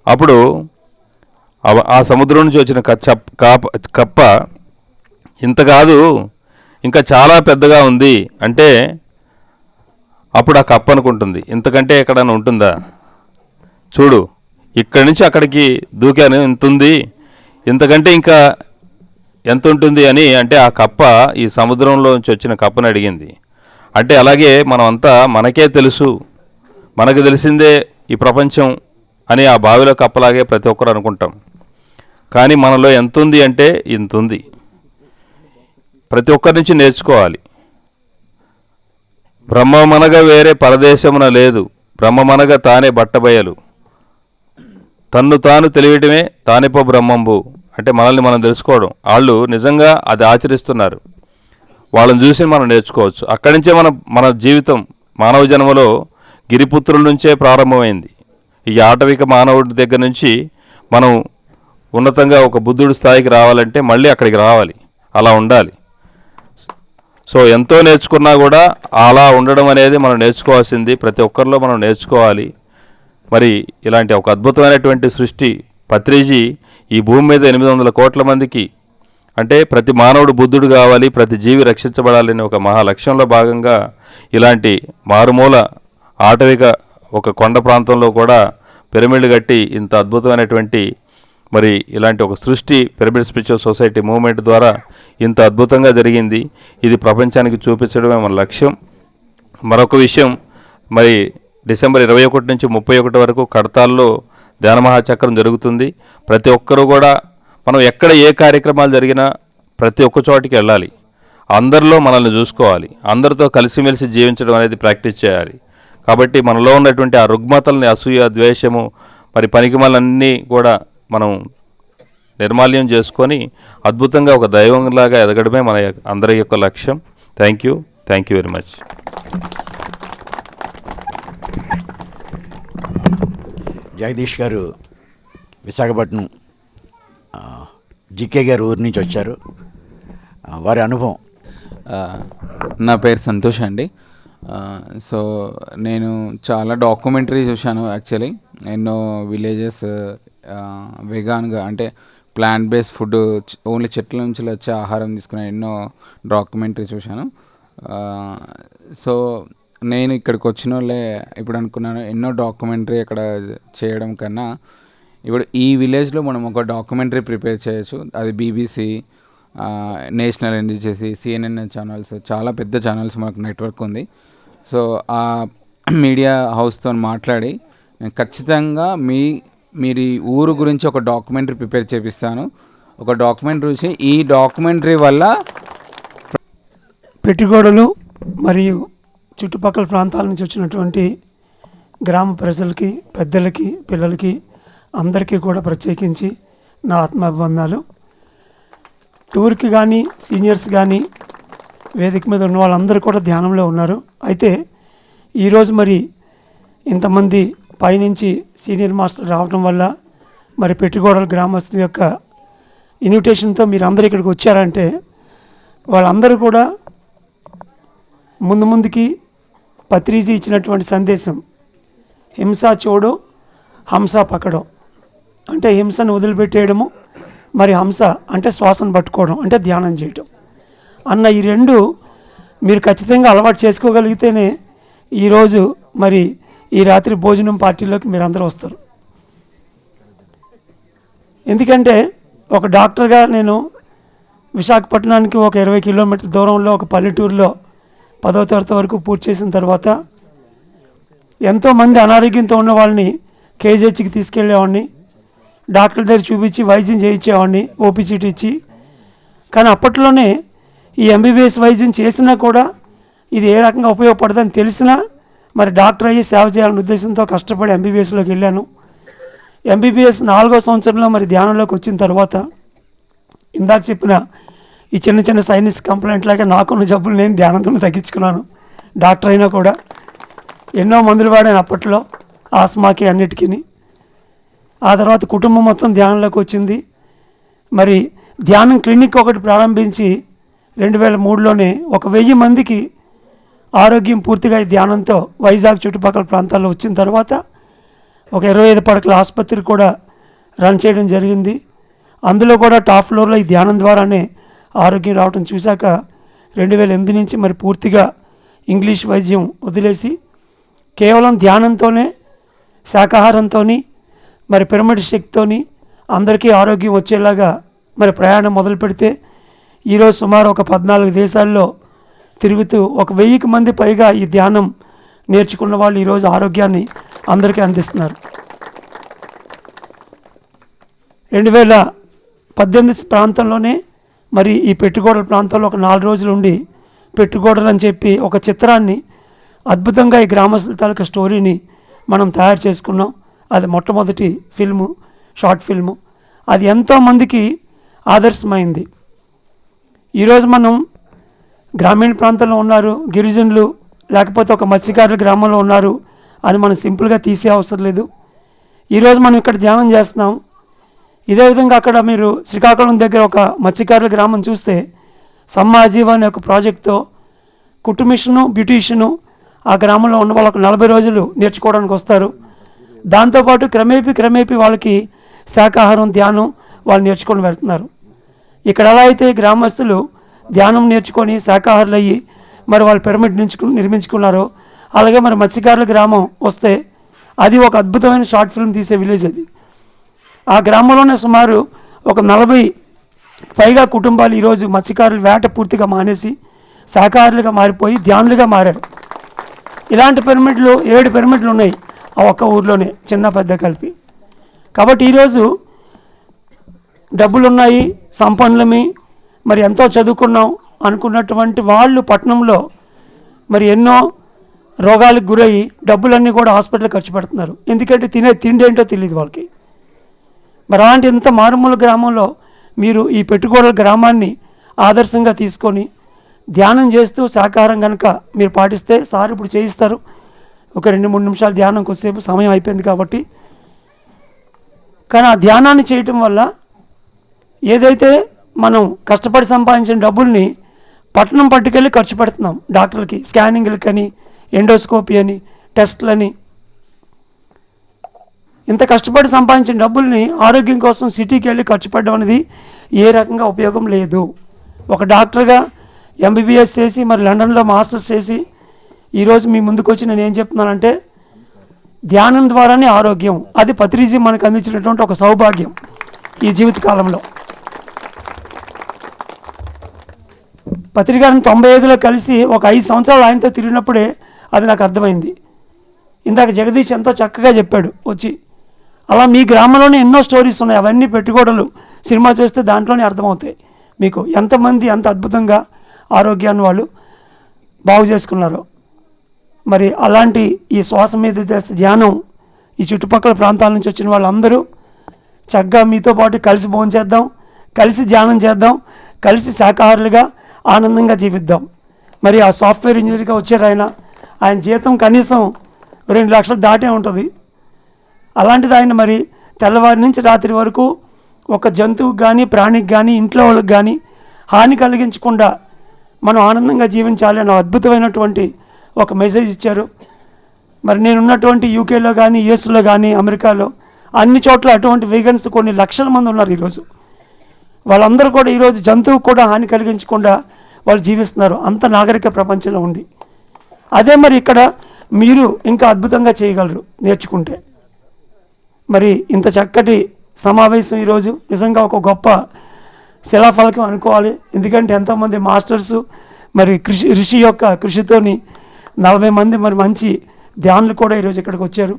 అప్పుడు ఆ సముద్రం నుంచి వచ్చిన కప్ప ఇంత కాదు, ఇంకా చాలా పెద్దగా ఉంది అంటే అప్పుడు ఆ కప్ప అనుకుంటుంది ఇంతకంటే ఎక్కడైనా ఉంటుందా, చూడు ఇక్కడి నుంచి అక్కడికి దూకాను, ఇంత ఉంది, ఇంతకంటే ఇంకా ఎంత ఉంటుంది అని. అంటే ఆ కప్ప ఈ సముద్రంలో నుంచి వచ్చిన కప్పని అడిగింది. అంటే అలాగే మనం అంతా మనకే తెలుసు, మనకు తెలిసిందే ఈ ప్రపంచం అని ఆ బావిలో కప్పలాగే ప్రతి ఒక్కరు అనుకుంటాం. కానీ మనలో ఎంత ఉంది అంటే ఇంత ఉంది. ప్రతి ఒక్కరి నుంచి నేర్చుకోవాలి. బ్రహ్మమనగా వేరే పరదేశమున లేదు, బ్రహ్మమనగా తానే బట్టబయలు, తన్ను తాను తెలియటమే తానిపో బ్రహ్మంబు. అంటే మనల్ని మనం తెలుసుకోవడం. వాళ్ళు నిజంగా అది ఆచరిస్తున్నారు, వాళ్ళని చూసి మనం నేర్చుకోవచ్చు. అక్కడి నుంచే మన జీవితం మానవ జన్మలో గిరిపుత్రుల నుంచే ప్రారంభమైంది. ఈ ఆటవిక మానవుడి దగ్గర నుంచి మనం ఉన్నతంగా ఒక బుద్ధుడి స్థాయికి రావాలంటే మళ్ళీ అక్కడికి రావాలి, అలా ఉండాలి. సో ఎంతో నేర్చుకున్నా కూడా అలా ఉండడం అనేది మనం నేర్చుకోవాల్సింది, ప్రతి ఒక్కరిలో మనం నేర్చుకోవాలి. మరి ఇలాంటి ఒక అద్భుతమైనటువంటి సృష్టి పత్రిజీ ఈ భూమి మీద 800 కోట్ల మందికి అంటే ప్రతి మానవుడు బుద్ధుడు కావాలి, ప్రతి జీవి రక్షించబడాలని ఒక మహా లక్ష్యంలో భాగంగా ఇలాంటి మారుమూల ఆటవిక ఒక కొండ ప్రాంతంలో కూడా పిరమిడ్ కట్టి ఇంత అద్భుతమైనటువంటి మరి ఇలాంటి ఒక సృష్టి పిరమిడ్ స్పిరిచువల్ సొసైటీ మూవ్మెంట్ ద్వారా ఇంత అద్భుతంగా జరిగింది. ఇది ప్రపంచానికి చూపించడమే మన లక్ష్యం. మరొక విషయం, మరి డిసెంబర్ 21 నుంచి 31 వరకు కడతాల్లో ధ్యాన మహాచక్రం జరుగుతుంది. ప్రతి ఒక్కరూ కూడా మనం ఎక్కడ ఏ కార్యక్రమాలు జరిగినా ప్రతి ఒక్క చోటికి వెళ్ళాలి, అందరిలో మనల్ని చూసుకోవాలి, అందరితో కలిసిమెలిసి జీవించడం అనేది ప్రాక్టీస్ చేయాలి. కాబట్టి మనలో ఉన్నటువంటి ఆ రుగ్మతల్ని, అసూయ, ద్వేషము, మరి పనికిమాలన్నీ కూడా మనం నిర్మాల్యం చేసుకొని అద్భుతంగా ఒక దైవంలాగా ఎదగడమే మన అందరి యొక్క లక్ష్యం. Thank you very much. Jagadish గారు విశాఖపట్నం జీకే గారు ఊరి నుంచి వచ్చారు. వారి అనుభవం. నా పేరు సంతోష్ అండి. సో నేను చాలా డాక్యుమెంటరీ చూశాను. యాక్చువల్లీ ఎన్నో విలేజెస్ వెగాన్గా అంటే ప్లాంట్ బేస్డ్ ఫుడ్, ఓన్లీ చెట్ల నుంచి వచ్చే ఆహారం తీసుకునే ఎన్నో డాక్యుమెంటరీ చూశాను. సో నేను ఇక్కడికి వచ్చిన వాళ్ళే ఇప్పుడు అనుకున్నాను, ఎన్నో డాక్యుమెంటరీ అక్కడ చేయడం కన్నా ఇప్పుడు ఈ విలేజ్లో మనం ఒక డాక్యుమెంటరీ ప్రిపేర్ చేయొచ్చు. అది బీబీసీ, నేషనల్ ఎన్జిసి, సిఎన్ఎన్ ఛానల్స్, చాలా పెద్ద ఛానల్స్ మనకు నెట్వర్క్ ఉంది. సో మీడియా హౌస్తో మాట్లాడి నేను ఖచ్చితంగా మీరు ఈ ఊరు గురించి ఒక డాక్యుమెంటరీ ప్రిపేర్ చేపిస్తాను. ఒక డాక్యుమెంటరీ చూసి ఈ డాక్యుమెంటరీ వల్ల పెట్టిగోడలు మరియు చుట్టుపక్కల ప్రాంతాల నుంచి వచ్చినటువంటి గ్రామ ప్రజలకి, పెద్దలకి, పిల్లలకి అందరికీ కూడా ప్రత్యేకించి నా ఆత్మాభివందనాలు. టూర్కి కానీ సీనియర్స్ కానీ వేదిక మీద ఉన్న వాళ్ళందరూ కూడా ధ్యానంలో ఉన్నారు. అయితే ఈరోజు మరి ఇంతమంది పైనుంచి సీనియర్ మాస్టర్లు రావడం వల్ల మరి పెట్టిగోడల గ్రామస్తుల యొక్క ఇన్విటేషన్తో మీరు అందరూ ఇక్కడికి వచ్చారంటే వాళ్ళందరూ కూడా ముందుకి పత్రిజీ ఇచ్చినటువంటి సందేశం హింస చూడు హంస పకడో అంటే హింసను వదిలిపెట్టేయడము, మరి హంస అంటే శ్వాసను పట్టుకోవడం అంటే ధ్యానం చేయటం అన్న ఈ రెండు మీరు ఖచ్చితంగా అలవాటు చేసుకోగలిగితేనే ఈరోజు మరి ఈ రాత్రి భోజనం పార్టీలోకి మీరు అందరూ వస్తారు. ఎందుకంటే ఒక డాక్టర్గా నేను విశాఖపట్నానికి ఒక 20 కిలోమీటర్ల దూరంలో ఒక పల్లెటూరులో 10వ తరగతి వరకు పూర్తి చేసిన తర్వాత ఎంతోమంది అనారోగ్యంతో ఉన్న వాళ్ళని కేజీహెచ్కి తీసుకెళ్ళేవాడిని, డాక్టర్ దగ్గర చూపించి వైద్యం చేయించేవాడిని ఓపీ చీటీ ఇచ్చి. కానీ అప్పట్లోనే ఈ ఎంబీబీఎస్ వైద్యం చేసినా కూడా ఇది ఏ రకంగా ఉపయోగపడదని తెలిసినా మరి డాక్టర్ అయ్యి సేవ చేయాలనే ఉద్దేశంతో కష్టపడి ఎంబీబీఎస్లోకి వెళ్ళాను. ఎంబీబీఎస్ 4వ సంవత్సరంలో మరి ధ్యానంలోకి వచ్చిన తర్వాత ఇందాక చెప్పిన ఈ చిన్న చిన్న సైనస్ కంప్లైంట్ లాగా నాకున్న జబ్బులు నేను ధ్యానంతో తగ్గించుకున్నాను. డాక్టర్ అయినా కూడా ఎన్నో మందులు వాడాను అప్పట్లో ఆస్మాకి అన్నిటికీ. ఆ తర్వాత కుటుంబం మొత్తం ధ్యానంలోకి వచ్చింది. మరి ధ్యానం క్లినిక్ ఒకటి ప్రారంభించి 2003లోనే 1000 మందికి ఆరోగ్యం పూర్తిగా ఈ ధ్యానంతో వైజాగ్ చుట్టుపక్కల ప్రాంతాల్లో వచ్చిన తర్వాత ఒక 25 పడకల ఆసుపత్రి కూడా రన్ చేయడం జరిగింది. అందులో కూడా టాప్ ఫ్లోర్లో ఈ ధ్యానం ద్వారానే ఆరోగ్యం రావడం చూశాక 2008 నుంచి మరి పూర్తిగా ఇంగ్లీష్ వైద్యం వదిలేసి కేవలం ధ్యానంతోనే, శాకాహారంతో, మరి పిరమిడ్ శక్తితోని అందరికీ ఆరోగ్యం వచ్చేలాగా మరి ప్రయాణం మొదలు పెడితే ఈరోజు సుమారు ఒక 14 దేశాల్లో తిరుగుతూ 1000 మంది పైగా ఈ ధ్యానం నేర్చుకున్న వాళ్ళు ఈరోజు ఆరోగ్యాన్ని అందరికీ అందిస్తున్నారు. 2018 ప్రాంతంలోనే మరి ఈ పెట్టిగోడల ప్రాంతంలో ఒక 4 రోజులు ఉండి పెట్టిగోడలు అని చెప్పి ఒక చిత్రాన్ని అద్భుతంగా ఈ గ్రామస్తుల తాలూకా స్టోరీని మనం తయారు చేసుకున్నాం. అది మొట్టమొదటి ఫిల్ము, షార్ట్ ఫిల్ము. అది ఎంతోమందికి ఆదర్శమైంది. ఈరోజు మనం గ్రామీణ ప్రాంతంలో ఉన్నారు, గిరిజనులు లేకపోతే ఒక మత్స్యకారుల గ్రామంలో ఉన్నారు అని మనం సింపుల్గా తీసే అవసరం లేదు. ఈరోజు మనం ఇక్కడ ధ్యానం చేస్తున్నాం. ఇదే విధంగా అక్కడ మీరు శ్రీకాకుళం దగ్గర ఒక మత్స్యకారుల గ్రామం చూస్తే సమ్మాజీవ అనే ఒక ప్రాజెక్ట్తో కుటుంబిషను, బ్యూటీషియను ఆ గ్రామంలో ఉన్న వాళ్ళకు 40 రోజులు నేర్చుకోవడానికి వస్తారు. దాంతోపాటు క్రమేపీ వాళ్ళకి శాకాహారం, ధ్యానం వాళ్ళు నేర్చుకొని వెళ్తున్నారు. ఇక్కడ ఎలా అయితే గ్రామస్తులు ధ్యానం నేర్చుకొని శాకాహారులు అయ్యి మరి వాళ్ళు పిరమిడ్ నిర్మించుకున్నారో అలాగే మరి మత్స్యకారుల గ్రామం వస్తే అది ఒక అద్భుతమైన షార్ట్ ఫిల్మ్ తీసే విలేజ్ అది. ఆ గ్రామంలోనే సుమారు ఒక 40 పైగా కుటుంబాలు ఈరోజు మత్స్యకారుల వేట పూర్తిగా మానేసి శాకాహారులుగా మారిపోయి ధ్యానులుగా మారారు. ఇలాంటి పిరమిడ్లు 7 పిరమిడ్లు ఉన్నాయి ఆ ఒక్క ఊర్లోనే, చిన్న పెద్ద కలిపి. కాబట్టి ఈరోజు డబ్బులున్నాయి, సంపన్నులమి, మరి ఎంతో చదువుకున్నాం అనుకున్నటువంటి వాళ్ళు పట్టణంలో మరి ఎన్నో రోగాలకు గురయ్యి డబ్బులన్నీ కూడా హాస్పిటల్ ఖర్చు పెడుతున్నారు. ఎందుకంటే తినే తిండి ఏంటో తెలియదు వాళ్ళకి. మరి అలాంటి ఇంత మారుమూల గ్రామంలో మీరు ఈ పెట్టుకోడల గ్రామాన్ని ఆదర్శంగా తీసుకొని ధ్యానం చేస్తూ శాకాహారం కనుక మీరు పాటిస్తే సార్ ఇప్పుడు చేయిస్తారు. ఒక 2-3 నిమిషాలు ధ్యానం కొద్దిసేపు సమయం అయిపోయింది కాబట్టి. కానీ ఆ ధ్యానాన్ని చేయటం వల్ల ఏదైతే మనం కష్టపడి సంపాదించిన డబ్బుల్ని పట్టణం పట్టుకెళ్ళి ఖర్చు పెడుతున్నాం డాక్టర్లకి, స్కానింగ్లకని, ఎండోస్కోపీ అని, టెస్ట్లని. ఇంత కష్టపడి సంపాదించిన డబ్బుల్ని ఆరోగ్యం కోసం సిటీకి వెళ్ళి ఖర్చు పెట్టడం అనేది ఏ రకంగా ఉపయోగం లేదు. ఒక డాక్టర్గా ఎంబీబీఎస్ చేసి మరి లండన్లో మాస్టర్స్ చేసి ఈరోజు మీ ముందుకు వచ్చి నేను ఏం చెప్తున్నానంటే ధ్యానం ద్వారానే ఆరోగ్యం. అది పత్రిజీ మనకు అందించినటువంటి ఒక సౌభాగ్యం ఈ జీవితకాలంలో. పత్రికారిని 95లో కలిసి ఒక 5 సంవత్సరాలు ఆయనతో తిరిగినప్పుడే అది నాకు అర్థమైంది. ఇందాక జగదీష్ ఎంతో చక్కగా చెప్పాడు వచ్చి. అలా మీ గ్రామంలోనే ఎన్నో స్టోరీస్ ఉన్నాయి, అవన్నీ పెట్టుకోడలు సినిమా చూస్తే దాంట్లోనే అర్థమవుతాయి మీకు ఎంతమంది ఎంత అద్భుతంగా ఆరోగ్యాన్ని వాళ్ళు బాగు చేసుకున్నారు. మరి అలాంటి ఈ శ్వాస మీద ధ్యానం ఈ చుట్టుపక్కల ప్రాంతాల నుంచి వచ్చిన వాళ్ళందరూ చక్కగా మీతో పాటు కలిసి భోంచేద్దాం, కలిసి ధ్యానం చేద్దాం, కలిసి శాకాహారులుగా ఆనందంగా జీవిద్దాం. మరి ఆ సాఫ్ట్వేర్ ఇంజనీర్గా వచ్చారు ఆయన జీతం కనీసం 2 లక్షలు దాటే ఉంటుంది. అలాంటిది ఆయన మరి తెల్లవారి నుంచి రాత్రి వరకు ఒక జంతువుకి కానీ ప్రాణికి కానీ ఇంట్లో వాళ్ళకి కానీ హాని కలిగించకుండా మనం ఆనందంగా జీవించాలి అనే అద్భుతమైనటువంటి ఒక మెసేజ్ ఇచ్చారు. మరి నేనున్నటువంటి యూకేలో కానీ యుఎస్లో కానీ అమెరికాలో అన్ని చోట్ల అటువంటి వీగన్స్ కొన్ని లక్షల మంది ఉన్నారు ఈరోజు. వాళ్ళందరూ కూడా ఈరోజు జంతువుకు కూడా హాని కలిగించకుండా వాళ్ళు జీవిస్తున్నారు అంత నాగరిక ప్రపంచంలో ఉండి. అదే మరి ఇక్కడ మీరు ఇంకా అద్భుతంగా చేయగలరు నేర్చుకుంటే. మరి ఇంత చక్కటి సమావేశం ఈరోజు నిజంగా ఒక గొప్ప శిలాఫలకం అనుకోవాలి. ఎందుకంటే ఎంతోమంది మాస్టర్సు మరి ఋషి యొక్క కృషితోని 40 మంది మరి మంచి ధ్యానులు కూడా ఈరోజు ఇక్కడికి వచ్చారు.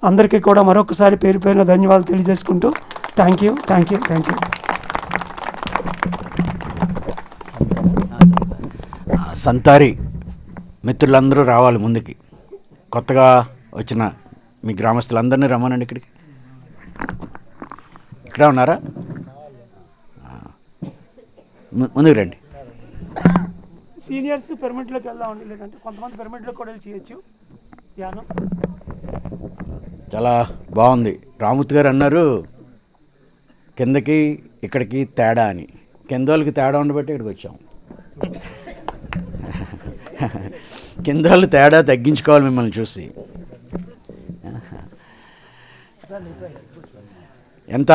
అందరికీ కూడా మరొకసారి పేరు పేరున ధన్యవాదాలు తెలియజేసుకుంటూ థ్యాంక్ యూ. సంతారి మిత్రులందరూ రావాలి ముందుకి. కొత్తగా వచ్చిన మీ గ్రామస్తులందరినీ రమ్మనండి ఇక్కడికి. ఇక్కడ ఉన్నారా? ముందుకు రండి. సీనియర్స్ పిరమిడ్లోకి వెళ్దామండి, లేదంటే కొంతమంది పిరమిడ్లో కూడా వెళ్ళి చేయొచ్చు ధ్యానం. చాలా బాగుంది. రామూర్తి గారు అన్నారు కిందకి ఇక్కడికి తేడా అని. కింద వాళ్ళకి తేడా ఉండబట్టి ఇక్కడికి వచ్చాం. కింద వాళ్ళు తేడా తగ్గించుకోవాలి మిమ్మల్ని చూసి. ఎంత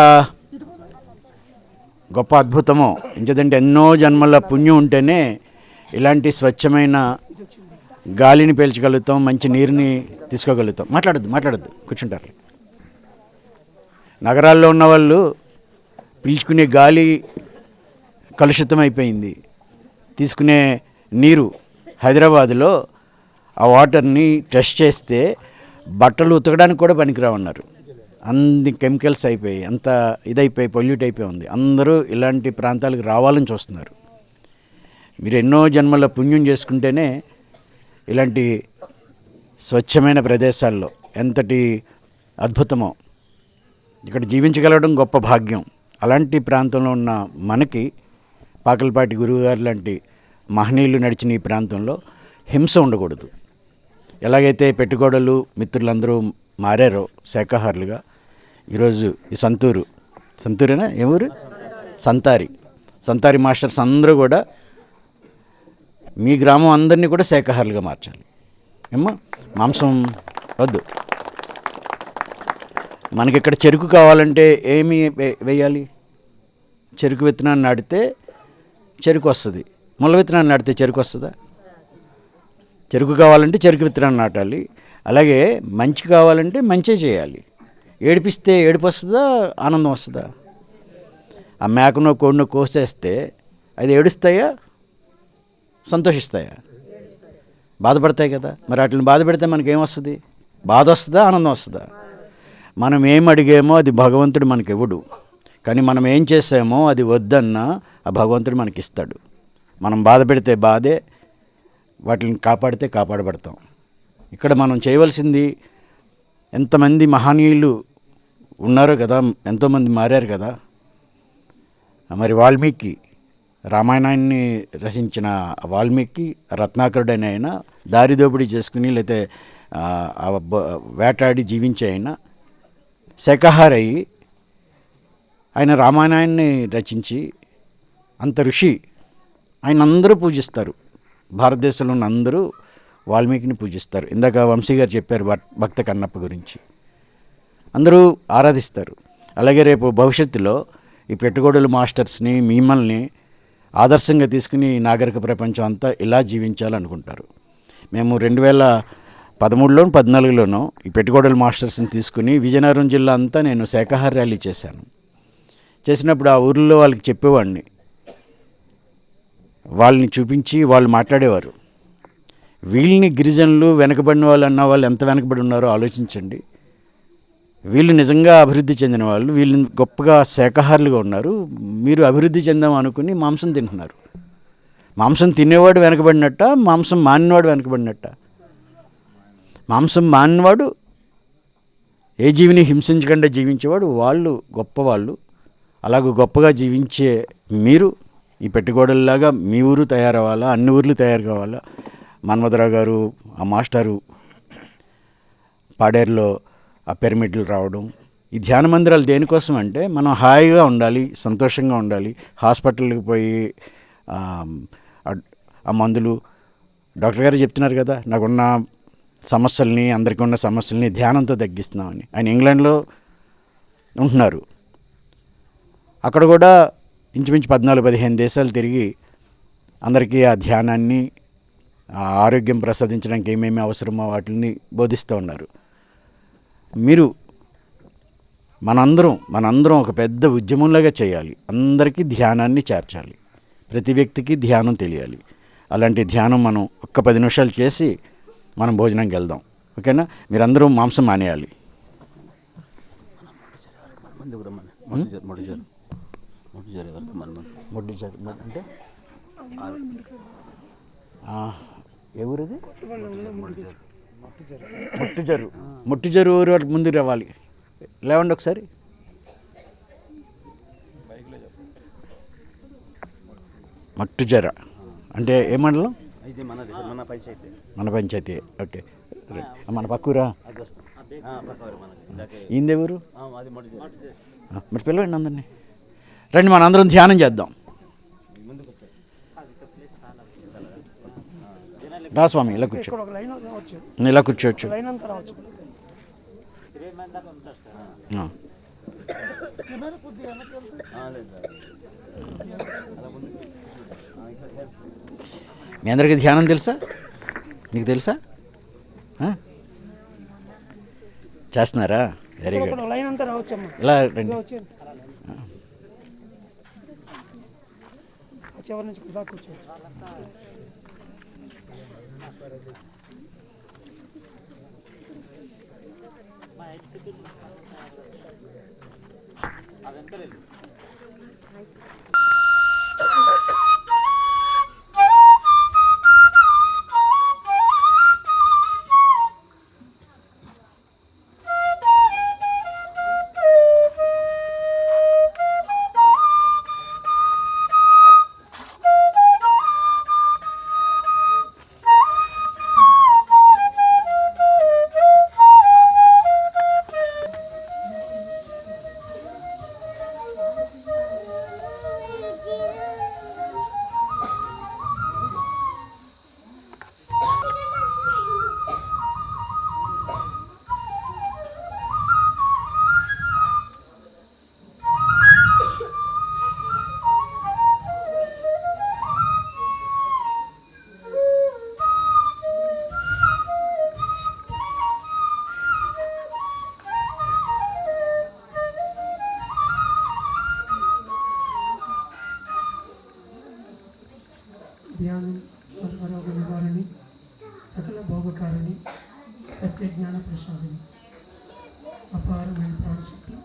గొప్ప అద్భుతమో. ఎందుకంటే ఎన్నో జన్మల పుణ్యం ఉంటేనే ఇలాంటి స్వచ్ఛమైన గాలిని పీల్చగలుగుతాం, మంచి నీరుని తీసుకోగలుగుతాం. మాట్లాడద్దు కూర్చుంటారు. నగరాల్లో ఉన్న వాళ్ళు పీల్చుకునే గాలి కలుషితం అయిపోయింది. తీసుకునే నీరు హైదరాబాదులో ఆ వాటర్ని టెస్ట్ చేస్తే బట్టలు ఉతకడానికి కూడా పనికిరావన్నారు. అన్ని కెమికల్స్ అయిపోయి అంత ఇదైపోయి పొల్యూట్ అయిపోయి ఉంది. అందరూ ఇలాంటి ప్రాంతాలకు రావాలని చూస్తున్నారు. మీరు ఎన్నో జన్మల పుణ్యం చేసుకుంటేనే ఇలాంటి స్వచ్ఛమైన ప్రదేశాల్లో ఎంతటి అద్భుతమో ఇక్కడ జీవించగలగడం గొప్ప భాగ్యం. అలాంటి ప్రాంతంలో ఉన్న మనకి పాకలపాటి గురువు గారు లాంటి మహనీయులు నడిచిన ఈ ప్రాంతంలో హింస ఉండకూడదు. ఎలాగైతే పెట్టుకోడలు మిత్రులందరూ మారారో శాకాహారులుగా, ఈరోజు ఈ సంతూరేనా ఎవరు సంతారి మాస్టర్స్ అందరూ కూడా మీ గ్రామం అందరినీ కూడా శాకాహారులుగా మార్చాలి. ఏమ్మా మాంసం వద్దు. మనకి ఇక్కడ చెరుకు కావాలంటే ఏమి వేయాలి? చెరుకు విత్తనాన్ని నాటితే చెరుకు వస్తుంది. ముళ్ళ విత్తనాన్ని నాటితే చెరుకు వస్తుందా? చెరుకు కావాలంటే చెరుకు విత్తనాన్ని నాటాలి. అలాగే మంచి కావాలంటే మంచే చేయాలి. ఏడిపిస్తే ఏడుపు వస్తుందా, ఆనందం వస్తుందా? ఆ మేకనో కోడినో కోసేస్తే అది ఏడుస్తాయా, సంతోషిస్తాయా? బాధపడతాయి కదా. మరి వాటిని బాధ పెడితే మనకేమొస్తుంది? బాధ వస్తుందా, ఆనందం వస్తుందా? మనం ఏం అడిగామో అది భగవంతుడు మనకి ఇవ్వడు. కానీ మనం ఏం చేసామో అది వద్దన్నా ఆ భగవంతుడు మనకి ఇస్తాడు. మనం బాధ పెడితే బాధే, వాటిని కాపాడితే కాపాడబడతాం. ఇక్కడ మనం చేయవలసింది, ఎంతమంది మహనీయులు ఉన్నారో కదా, ఎంతోమంది మారారు కదా. మరి వాల్మీకి రామాయణాన్ని రచించిన వాల్మీకి రత్నాకరుడైన ఆయన దారిదోపిడీ చేసుకుని లేకపోతే వేటాడి జీవించే ఆయన శాకాహారి అయ్యి ఆయన రామాయణాన్ని రచించి అంత ఋషి. ఆయన అందరూ పూజిస్తారు. భారతదేశంలో ఉన్న అందరూ వాల్మీకిని పూజిస్తారు. ఇందాక వంశీ గారు చెప్పారు భక్త కన్నప్ప గురించి. అందరూ ఆరాధిస్తారు. అలాగే రేపు భవిష్యత్తులో ఈ పెట్టుకోడలు మాస్టర్స్ని మిమ్మల్ని ఆదర్శంగా తీసుకుని నాగరిక ప్రపంచం అంతా ఇలా జీవించాలనుకుంటారు. మేము 2013లో 14లోనో ఈ పెట్టుకోడలు మాస్టర్స్ని తీసుకుని విజయనగరం జిల్లా అంతా నేను శాకాహార ర్యాలీ చేశాను. చేసినప్పుడు ఆ ఊర్లో వాళ్ళకి చెప్పేవాడిని, వాళ్ళని చూపించి వాళ్ళు మాట్లాడేవారు. వీళ్ళని గిరిజనులు వెనకబడిన వాళ్ళు అన్న వాళ్ళు ఎంత వెనకబడి ఉన్నారో ఆలోచించండి. వీళ్ళు నిజంగా అభివృద్ధి చెందిన వాళ్ళు, వీళ్ళు గొప్పగా శాకాహారులుగా ఉన్నారు. మీరు అభివృద్ధి చెందాం అనుకుని మాంసం తింటున్నారు. మాంసం తినేవాడు వెనకబడినట్ట, మాంసం మానినవాడు వెనకబడినట్ట? మాంసం మానినవాడు, ఏ జీవిని హింసించకుండా జీవించేవాడు, వాళ్ళు గొప్పవాళ్ళు. అలాగ గొప్పగా జీవించే మీరు ఈ పెట్టుకోడల్లాగా మీ ఊరు తయారవ్వాలా, అన్ని ఊర్లు తయారు కావాలా. మన్మధరావు గారు, ఆ మాస్టారు పాడేరులో ఆ పిరమిడ్లు రావడం, ఈ ధ్యాన మందిరాలు దేనికోసం అంటే మనం హాయిగా ఉండాలి, సంతోషంగా ఉండాలి. హాస్పిటల్కి పోయి ఆ మందులు, డాక్టర్ గారు చెప్తున్నారు కదా, నాకున్న సమస్యల్ని, అందరికీ ఉన్న సమస్యల్ని ధ్యానంతో తగ్గిస్తున్నామని. ఆయన ఇంగ్లాండ్లో ఉంటున్నారు. అక్కడ కూడా ఇంచుమించు 14-15 దేశాలు తిరిగి అందరికీ ఆ ధ్యానాన్ని, ఆ ఆరోగ్యం ప్రసాదించడానికి ఏమేమి అవసరమో వాటిని బోధిస్తూ ఉన్నారు. మీరు మనందరం ఒక పెద్ద ఉద్యమంలాగా చేయాలి. అందరికీ ధ్యానాన్ని చేర్చాలి, ప్రతి వ్యక్తికి ధ్యానం తెలియాలి. అలాంటి ధ్యానం మనం ఒక్క 10 నిమిషాలు చేసి మనం భోజనంకి వెళ్దాం. ఓకేనా? మీరందరూ మాంసం మానేయాలి. అంటే ఏ ఊరిది? ముట్టుజరు ఊరు వాళ్ళకి ముందుకు రావాలి. లేవండి ఒకసారి. మట్టుజర అంటే ఏ మండలం? మన పంచాయతీ. ఓకే, మన పక్కూరా? ఈందే ఊరు? మరి పిలవండి అందరినీ. రండి, మన అందరం ధ్యానం చేద్దాం. రా స్వామి, ఇలా కూర్చో. ఇలా కూర్చోవచ్చు. మీ అందరికీ ధ్యానం తెలుసా? నీకు తెలుసా? చేస్తున్నారా? Very good. ఇలా రండి. ధ్యానం సర్వరోగ నివారణి, సకల భోగకారిణి, సత్య జ్ఞాన ప్రసాదిని, అపారమైన ప్రాణశక్తి.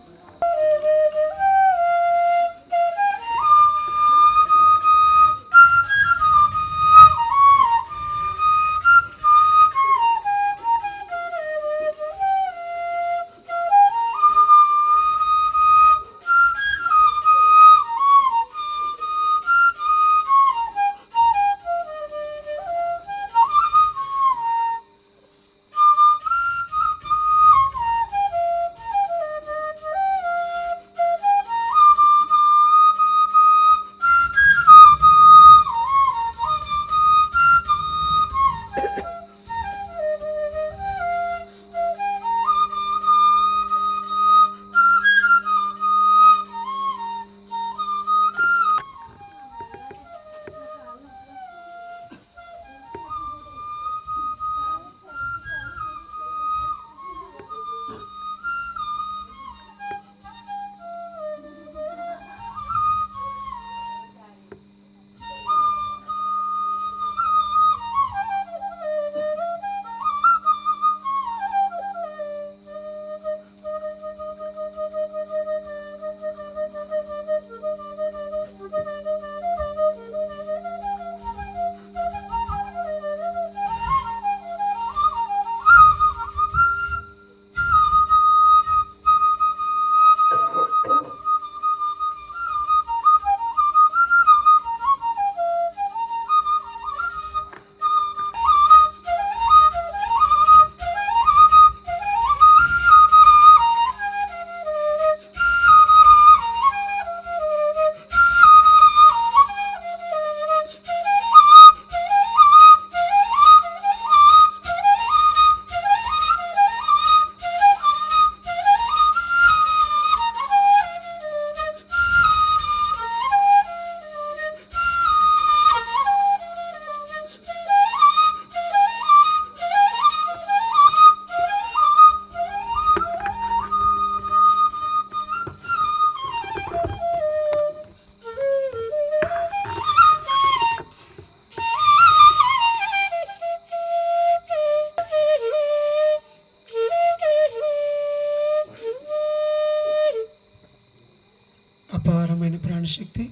అపారమైన ప్రాణశక్తి.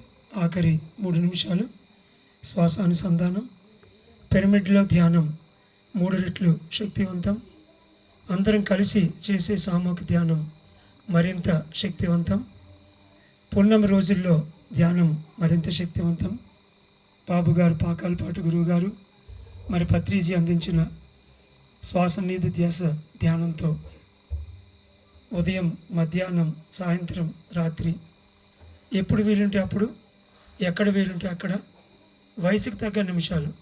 ఆఖరి 3 నిమిషాలు శ్వాసానుసంధానం. పిరమిడ్లో ధ్యానం 3 రెట్లు శక్తివంతం. అందరం కలిసి చేసే సామూహిక ధ్యానం మరింత శక్తివంతం. పున్నమి రోజుల్లో ధ్యానం మరింత శక్తివంతం. బాబు గారు, పాకాలపాటి గురువు గారు, మరి పత్రిజీ అందించిన శ్వాస మీద ధ్యాస ధ్యానంతో ఉదయం, మధ్యాహ్నం, సాయంత్రం, రాత్రి ఎప్పుడు వీలుంటే అప్పుడు, ఎక్కడ వీలుంటే అక్కడ, వయసుకు తగ్గ నిమిషాలు.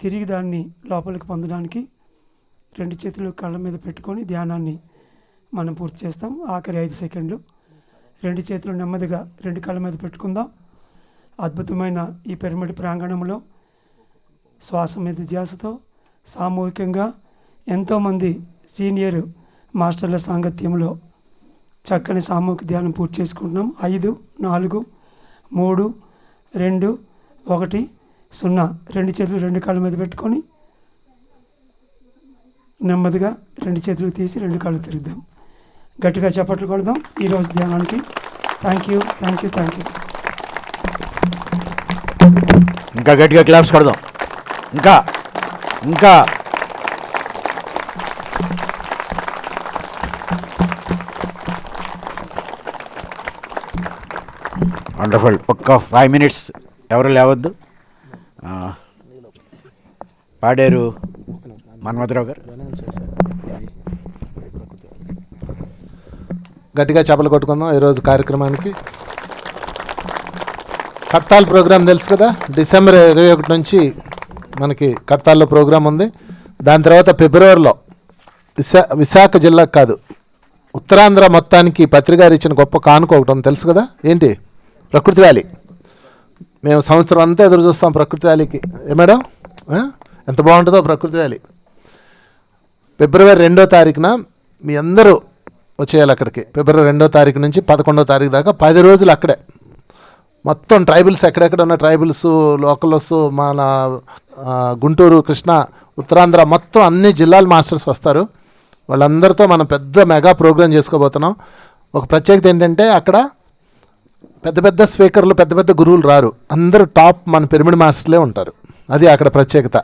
తిరిగి దాన్ని లోపలికి పొందడానికి 2 చేతులు కళ్ళ మీద పెట్టుకొని ధ్యానాన్ని మనం పూర్తి చేస్తాం. ఆఖరి 5 సెకండ్లు 2 చేతులు నెమ్మదిగా 2 కళ్ళ మీద పెట్టుకుందాం. అద్భుతమైన ఈ పిరమిడ్ ప్రాంగణంలో శ్వాస మీద ధ్యాసతో సామూహికంగా ఎంతోమంది సీనియర్ మాస్టర్ల సాంగత్యంలో చక్కని సామూహిక ధ్యానం పూర్తి చేసుకుంటున్నాం. 5, 4, 3, 2, 1, 0. 2 చేతులు 2 కాళ్ళ మీద పెట్టుకొని నెమ్మదిగా 2 చేతులు తీసి 2 కాళ్ళు తిరుగుదాం. గట్టిగా చప్పట్లు కొడదాం ఈరోజు ధ్యానానికి. Thank you. ఇంకా గట్టిగా క్లాప్స్ కొడదాం. ఇంకా ఇంకా వండర్ఫుల్. ఒక్క 5 minutes ఎవరు లేవద్దు. పాడేరు మన్మథరావు గారు గట్టిగా చప్పలు కొట్టుకుందాం ఈరోజు కార్యక్రమానికి. కడతాల్ ప్రోగ్రాం తెలుసు కదా, డిసెంబర్ 21 నుంచి మనకి కడతాల్లో ప్రోగ్రాం ఉంది. దాని తర్వాత ఫిబ్రవరిలో విశాఖ జిల్లాకు కాదు, ఉత్తరాంధ్ర మొత్తానికి పత్రికారు ఇచ్చిన గొప్ప కానుక ఒకటి ఉంది తెలుసు కదా. ఏంటి? ప్రకృతి వ్యాలీ. మేము సంవత్సరం అంతా ఎదురు చూస్తాం ప్రకృతి వ్యాలీకి. ఏ మేడం, ఎంత బాగుంటుందో ప్రకృతి వ్యాలీ. ఫిబ్రవరి 2వ తారీఖున మీ అందరూ వచ్చేయాలి అక్కడికి. ఫిబ్రవరి 2వ తారీఖు నుంచి 11వ తారీఖు దాకా 10 రోజులు అక్కడే. మొత్తం ట్రైబల్స్, ఎక్కడెక్కడ ఉన్న ట్రైబల్స్, లోకల్స్, మన గుంటూరు, కృష్ణా, ఉత్తరాంధ్ర మొత్తం అన్ని జిల్లాల మాస్టర్స్ వస్తారు. వాళ్ళందరితో మనం పెద్ద మెగా ప్రోగ్రాం చేసుకోబోతున్నాం. ఒక ప్రత్యేకత ఏంటంటే అక్కడ పెద్ద పెద్ద స్పీకర్లు, పెద్ద పెద్ద గురువులు రారు. అందరూ టాప్ మన పిరమిడ్ మాస్టర్లే ఉంటారు. అది అక్కడ ప్రత్యేకత.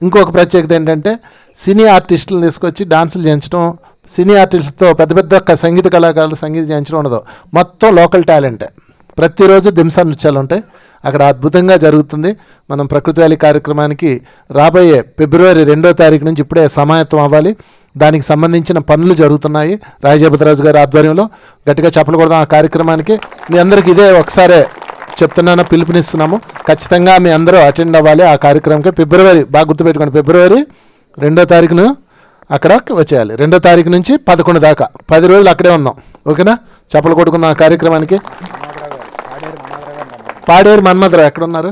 ఇంకొక ప్రత్యేకత ఏంటంటే సినీ ఆర్టిస్టులను తీసుకొచ్చి డాన్సులు చేయించడం, సినీ ఆర్టిస్టులతో పెద్ద పెద్ద సంగీత కళాకారులు సంగీతం చేయించడం ఉండదు. మొత్తం లోకల్ టాలెంటే. ప్రతిరోజు దింసా నృత్యాలు ఉంటాయి అక్కడ. అద్భుతంగా జరుగుతుంది. మనం ప్రకృతి వ్యాలీ కార్యక్రమానికి రాబోయే ఫిబ్రవరి 2వ తారీఖు నుంచి ఇప్పుడే సమాయత్తం అవ్వాలి. దానికి సంబంధించిన పనులు జరుగుతున్నాయి రాజజపతిరాజు గారి ఆధ్వర్యంలో. గట్టిగా చప్పలు కొడదాం ఆ కార్యక్రమానికి. మీ అందరికీ ఇదే ఒకసారే చెప్తున్నాను, పిలుపునిస్తున్నాము. ఖచ్చితంగా మీ అందరూ అటెండ్ అవ్వాలి ఆ కార్యక్రమంకి. ఫిబ్రవరి, బాగా గుర్తుపెట్టుకోండి, ఫిబ్రవరి 2వ తారీఖున అక్కడ వచ్చేయాలి. 2వ తారీఖు నుంచి 11 దాకా 10 రోజులు అక్కడే ఉన్నాం. ఓకేనా? చప్పలు కొట్టుకుందాం ఆ కార్యక్రమానికి. పాడేరు మన్మథరావు ఎక్కడ ఉన్నారా?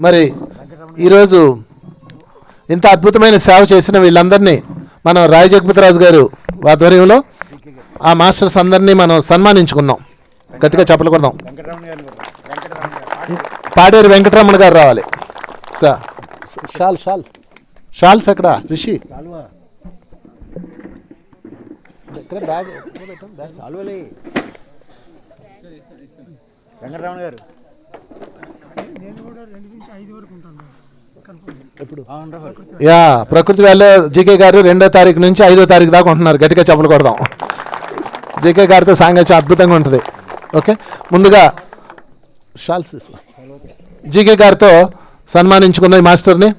మరి ఈరోజు ఇంత అద్భుతమైన సేవ చేసిన వీళ్ళందరినీ మనం రాజజగపతిరాజు గారు ఆధ్వర్యంలో ఆ మాస్టర్స్ అందరినీ మనం సన్మానించుకుందాం. గట్టిగా చప్పలు కొడదాం. పాడేరు వెంకటరమణ గారు రావాలి. షాల్స్ ఎక్కడ? రిషి వెంకటరమణ గారు యా ప్రకృతి వ్యాలీలో జీకే గారు 2వ తారీఖు నుంచి 5వ తారీఖు దాకా ఉంటున్నారు. గట్టిగా చప్పలు కొడదాం. జీకే గారితో సాంగత్యం అద్భుతంగా ఉంటుంది. ఓకే, ముందుగా షాల్స్ జీకే గారితో సన్మానించుకుందాం ఈ మాస్టర్ని.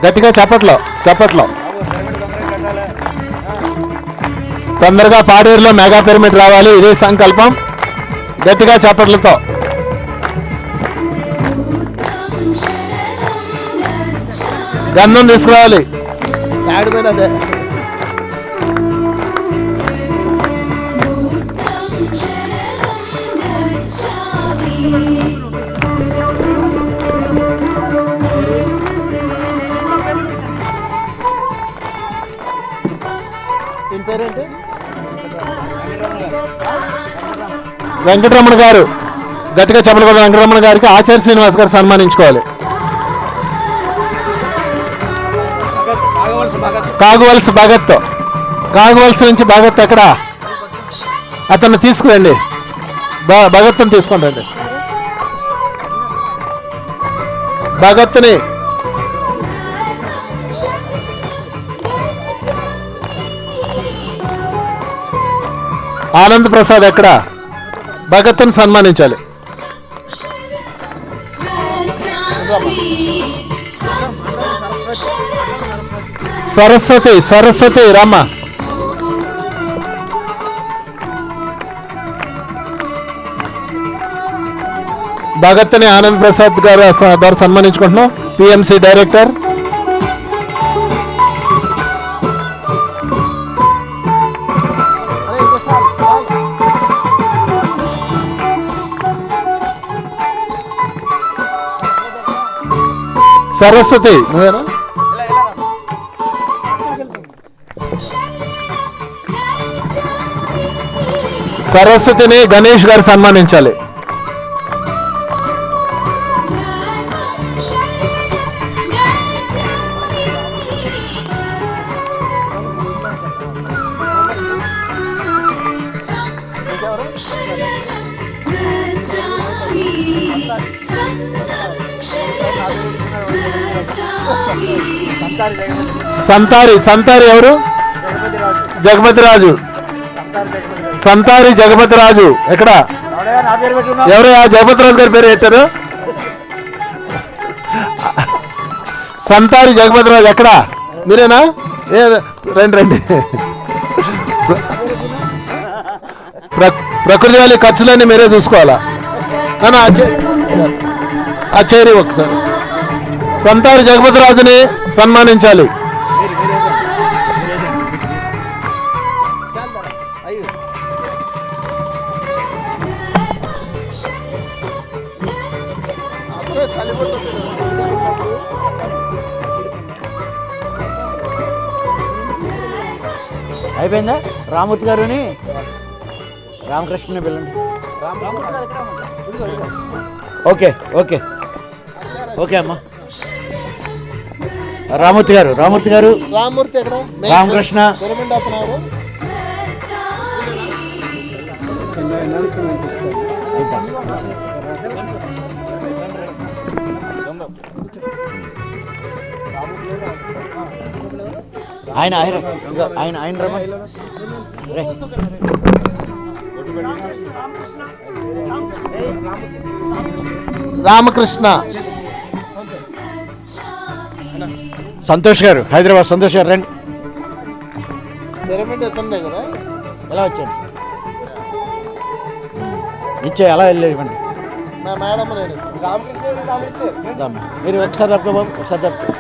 గట్టిగా చప్పట్లో తొందరగా పాడేరులో మెగా పిరమిడ్ రావాలి, ఇదే సంకల్పం. గట్టిగా చప్పట్లతో. గంధం తీసుకురావాలి. ఆడిపోయినదే. వెంకటరమణ గారు, గట్టిగా చెప్పలు కదా. వెంకటరమణ గారికి ఆచార్య శ్రీనివాస్ గారు సన్మానించుకోవాలి. కాగువలసి నుంచి భగత్ ఎక్కడ? అతన్ని తీసుకురండి, భగత్ని తీసుకుని భగత్ని. ఆనంద్ ప్రసాద్ ఎక్కడ? భగత్ని సన్మానించాలి. సరస్వతి రామ్మ. భగత్ని ఆనంద్ ప్రసాద్ గారు ద్వారా సన్మానించుకుంటున్నాం. PMC director. సరస్వతి నువ్వేనా? సరస్వతిని గణేష్ గారు సన్మానించాలి. సంతారి ఎవరు? జగపతిరాజు. సంతారి జగపతిరాజు ఎక్కడ? ఎవరు జగపతిరాజు గారి పేరు పెట్టారు? సంతారి జగపతిరాజు ఎక్కడ? మీరేనా? రండి. ప్రకృతి వాళ్ళ ఖర్చులన్నీ మీరే చూసుకోవాలా? ఆ చేరి ఒకసారి సంతారి జగపతిరాజుని సన్మానించాలి. అయిపోయిందా? రామూర్తి గారుని రామకృష్ణ పిల్లండి. ఓకే అమ్మా. రామూర్తి గారు ఎక్కడ? రామకృష్ణ. ఆయన రామకృష్ణ. సంతోష్ గారు, హైదరాబాద్ సంతోష్ గారు రండి. కదా ఎలా వచ్చాడు? ఎలా వెళ్ళారు ఇవ్వండి. మీరు ఒకసారి తప్పుకో బాబు, ఒకసారి తప్పుకో.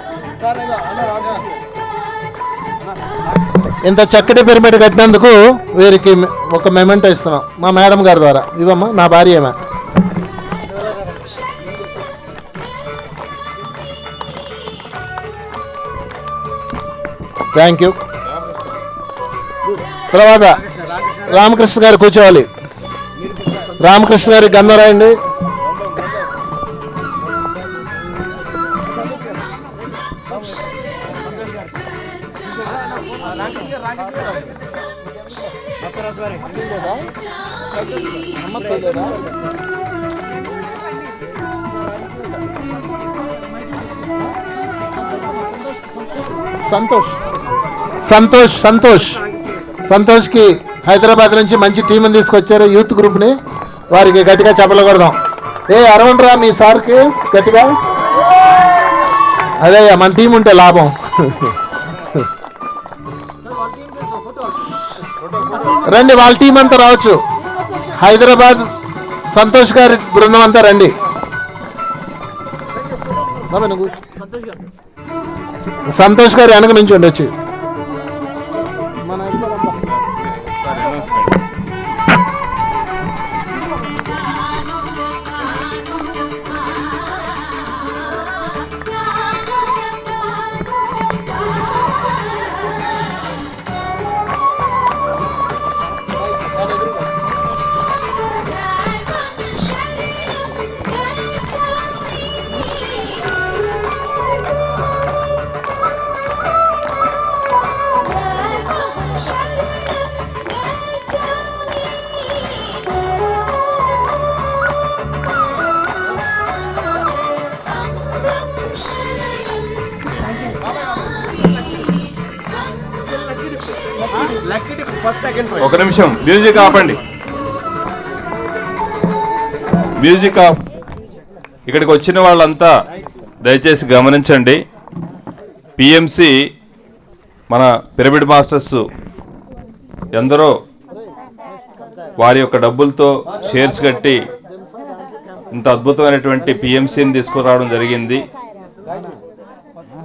ఇంత చక్కటి పిరమిడ్ కట్టినందుకు వీరికి ఒక మెమెంటో ఇస్తున్నాం మా మేడం గారి ద్వారా. ఇవమ్మా నా భార్యమా. Thank you. తర్వాత రామకృష్ణ గారు కూర్చోవాలి. రామకృష్ణ గారికి గంధం రాయండి. సంతోష్కి హైదరాబాద్ నుంచి మంచి టీంని తీసుకొచ్చారు, యూత్ గ్రూప్ని. వారికి గట్టిగా చెప్పలు కొడదాం. అరవండ్రా మీ సార్కి గట్టిగా. అదే మన టీం ఉంటే లాభం. రండి, వాళ్ళ టీం అంతా రావచ్చు. హైదరాబాద్ సంతోష్ గారి బృందం అంతా రండి. సంతోష్ గారు వెనక నుంచి ఉండొచ్చు. ఒక నిమిషం, మ్యూజిక్ ఆపండి. Music of. ఇక్కడికి వచ్చిన వాళ్ళంతా దయచేసి గమనించండి. పిఎంసి మన పిరమిడ్ మాస్టర్స్ ఎందరో వారి యొక్క డబ్బులతో షేర్స్ కట్టి ఇంత అద్భుతమైనటువంటి పిఎంసిని తీసుకురావడం జరిగింది,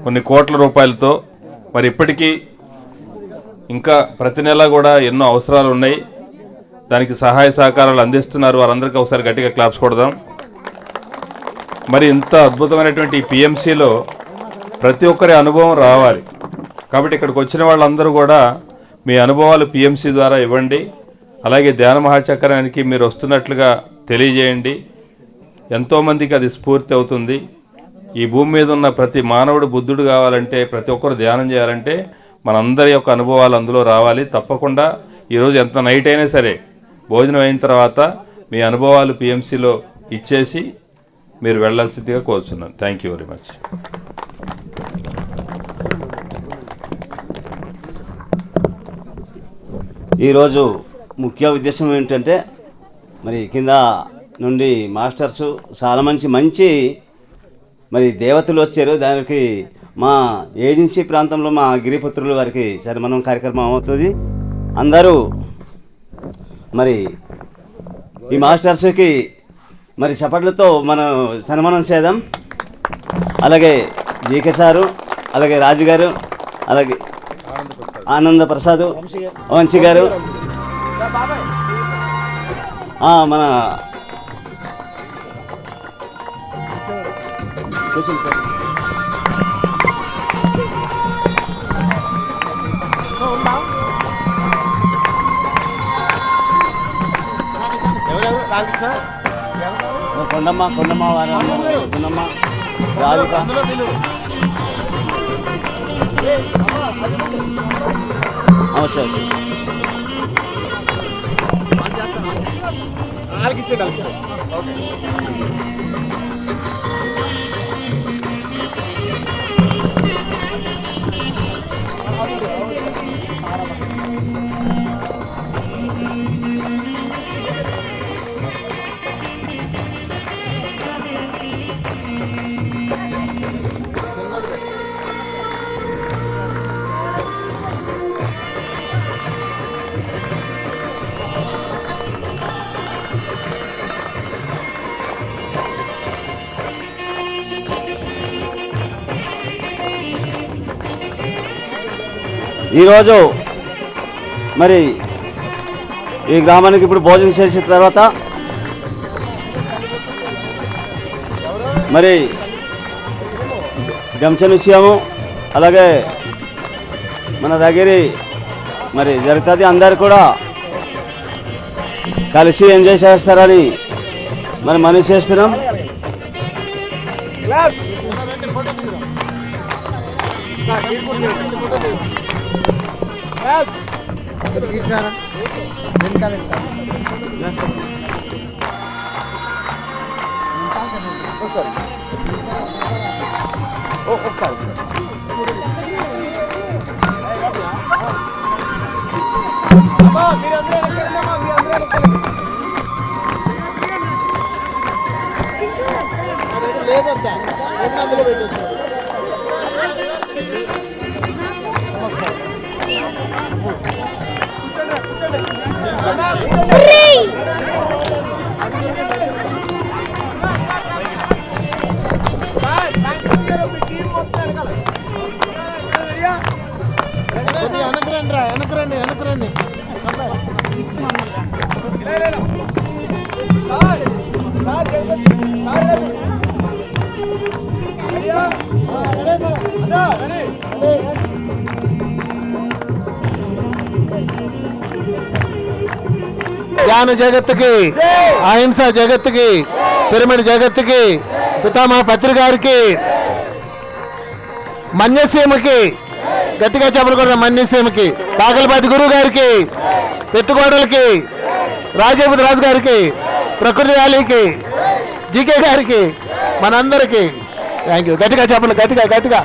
కొన్ని కోట్ల రూపాయలతో. మరి ఇప్పటికీ ఇంకా ప్రతి నెల కూడా ఎన్నో అవసరాలు ఉన్నాయి, దానికి సహాయ సహకారాలు అందిస్తున్నారు. వారందరికీ ఒకసారి గట్టిగా క్లాప్స్ కొడదాం. మరి ఇంత అద్భుతమైనటువంటి ఈ పిఎంసిలో ప్రతి ఒక్కరి అనుభవం రావాలి. కాబట్టి ఇక్కడికి వచ్చిన వాళ్ళందరూ కూడా మీ అనుభవాలు పిఎంసి ద్వారా ఇవ్వండి. అలాగే ధ్యాన మహాచక్రానికి మీరు వస్తున్నట్లుగా తెలియజేయండి. ఎంతోమందికి అది స్ఫూర్తి అవుతుంది. ఈ భూమి మీద ఉన్న ప్రతి మానవుడు బుద్ధుడు కావాలంటే, ప్రతి ఒక్కరు ధ్యానం చేయాలంటే మనందరి యొక్క అనుభవాలు అందులో రావాలి. తప్పకుండా ఈరోజు ఎంత నైట్ అయినా సరే భోజనం అయిన తర్వాత మీ అనుభవాలు పిఎంసిలో ఇచ్చేసి మీరు వెళ్ళాల్సిందిగా కోరుచున్నాను. Thank you very much. ఈరోజు ముఖ్య ఉద్దేశం ఏంటంటే, మరి కింద నుండి మాస్టర్సు చాలా మంచి మరి దేవతలు వచ్చారు. దానికి మా ఏజెన్సీ ప్రాంతంలో మా గిరిపుత్రుల వారికి సన్మానం కార్యక్రమం అవుతుంది. అందరూ మరి ఈ మాస్టర్స్కి మరి చప్పట్లతో మనం సన్మానం చేద్దాం. అలాగే జీకే సారు, అలాగే రాజు గారు, అలాగే ఆనంద ప్రసాద్ వంశీ గారు, మన కొండమ్మ వారు, కొండమ్మ రాధిక, వచ్చారు. ఈరోజు మరి ఈ గ్రామానికి ఇప్పుడు భోజనం చేసిన తర్వాత మరి గంచను ఇచ్చాము. అలాగే మన దగ్గర మరి జరుగుతుంది, అందరు కూడా కలిసి ఎంజాయ్ చేస్తారని మరి మనం చేస్తున్నాం. లేదంట వెనకరండి. జ్ఞాన జగత్తుకి, అహింస జగత్తుకి, పిరమిడ్ జగత్తుకి, పితామహ పత్రి గారికి, మన్యసీమకి, గట్టిగా చెప్పకూడదు, మన్యసీమకి, పాకలపాటి గురువు గారికి, పెట్టుకోడలకి, రాజేపతి రాజు గారికి, ప్రకృతి వ్యాలీకి, జీకే గారికి, మనందరికీ థ్యాంక్ యూ. గట్టిగా చెప్పండి, గట్టిగా.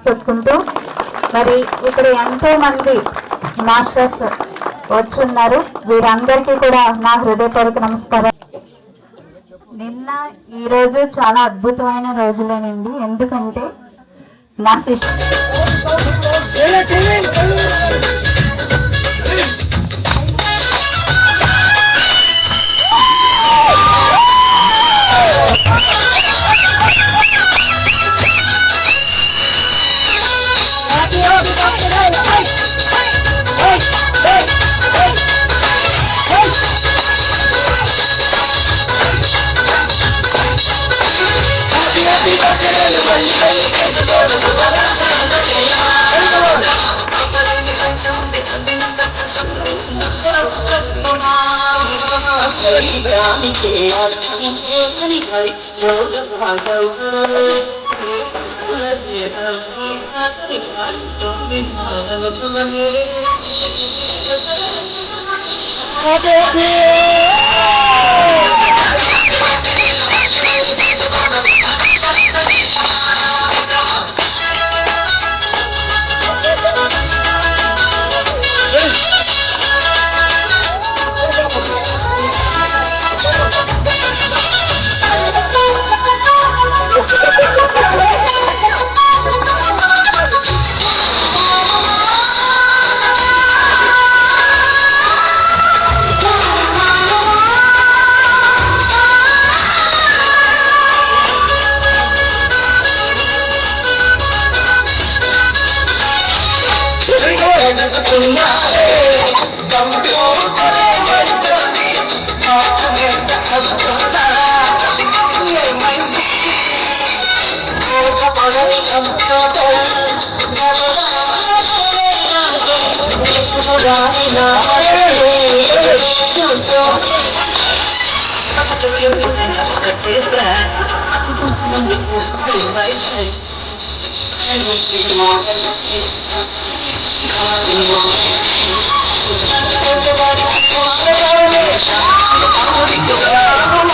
చెప్పుకుంటూ మరి ఇక్కడ ఎంతో మంది మాస్టర్స్ వచ్చున్నారు. వీరందరికీ కూడా నా హృదయపూర్వక నమస్కారం. నిన్న ఈ రోజు చాలా అద్భుతమైన రోజులేనండి. ఎందుకంటే నా Thank you.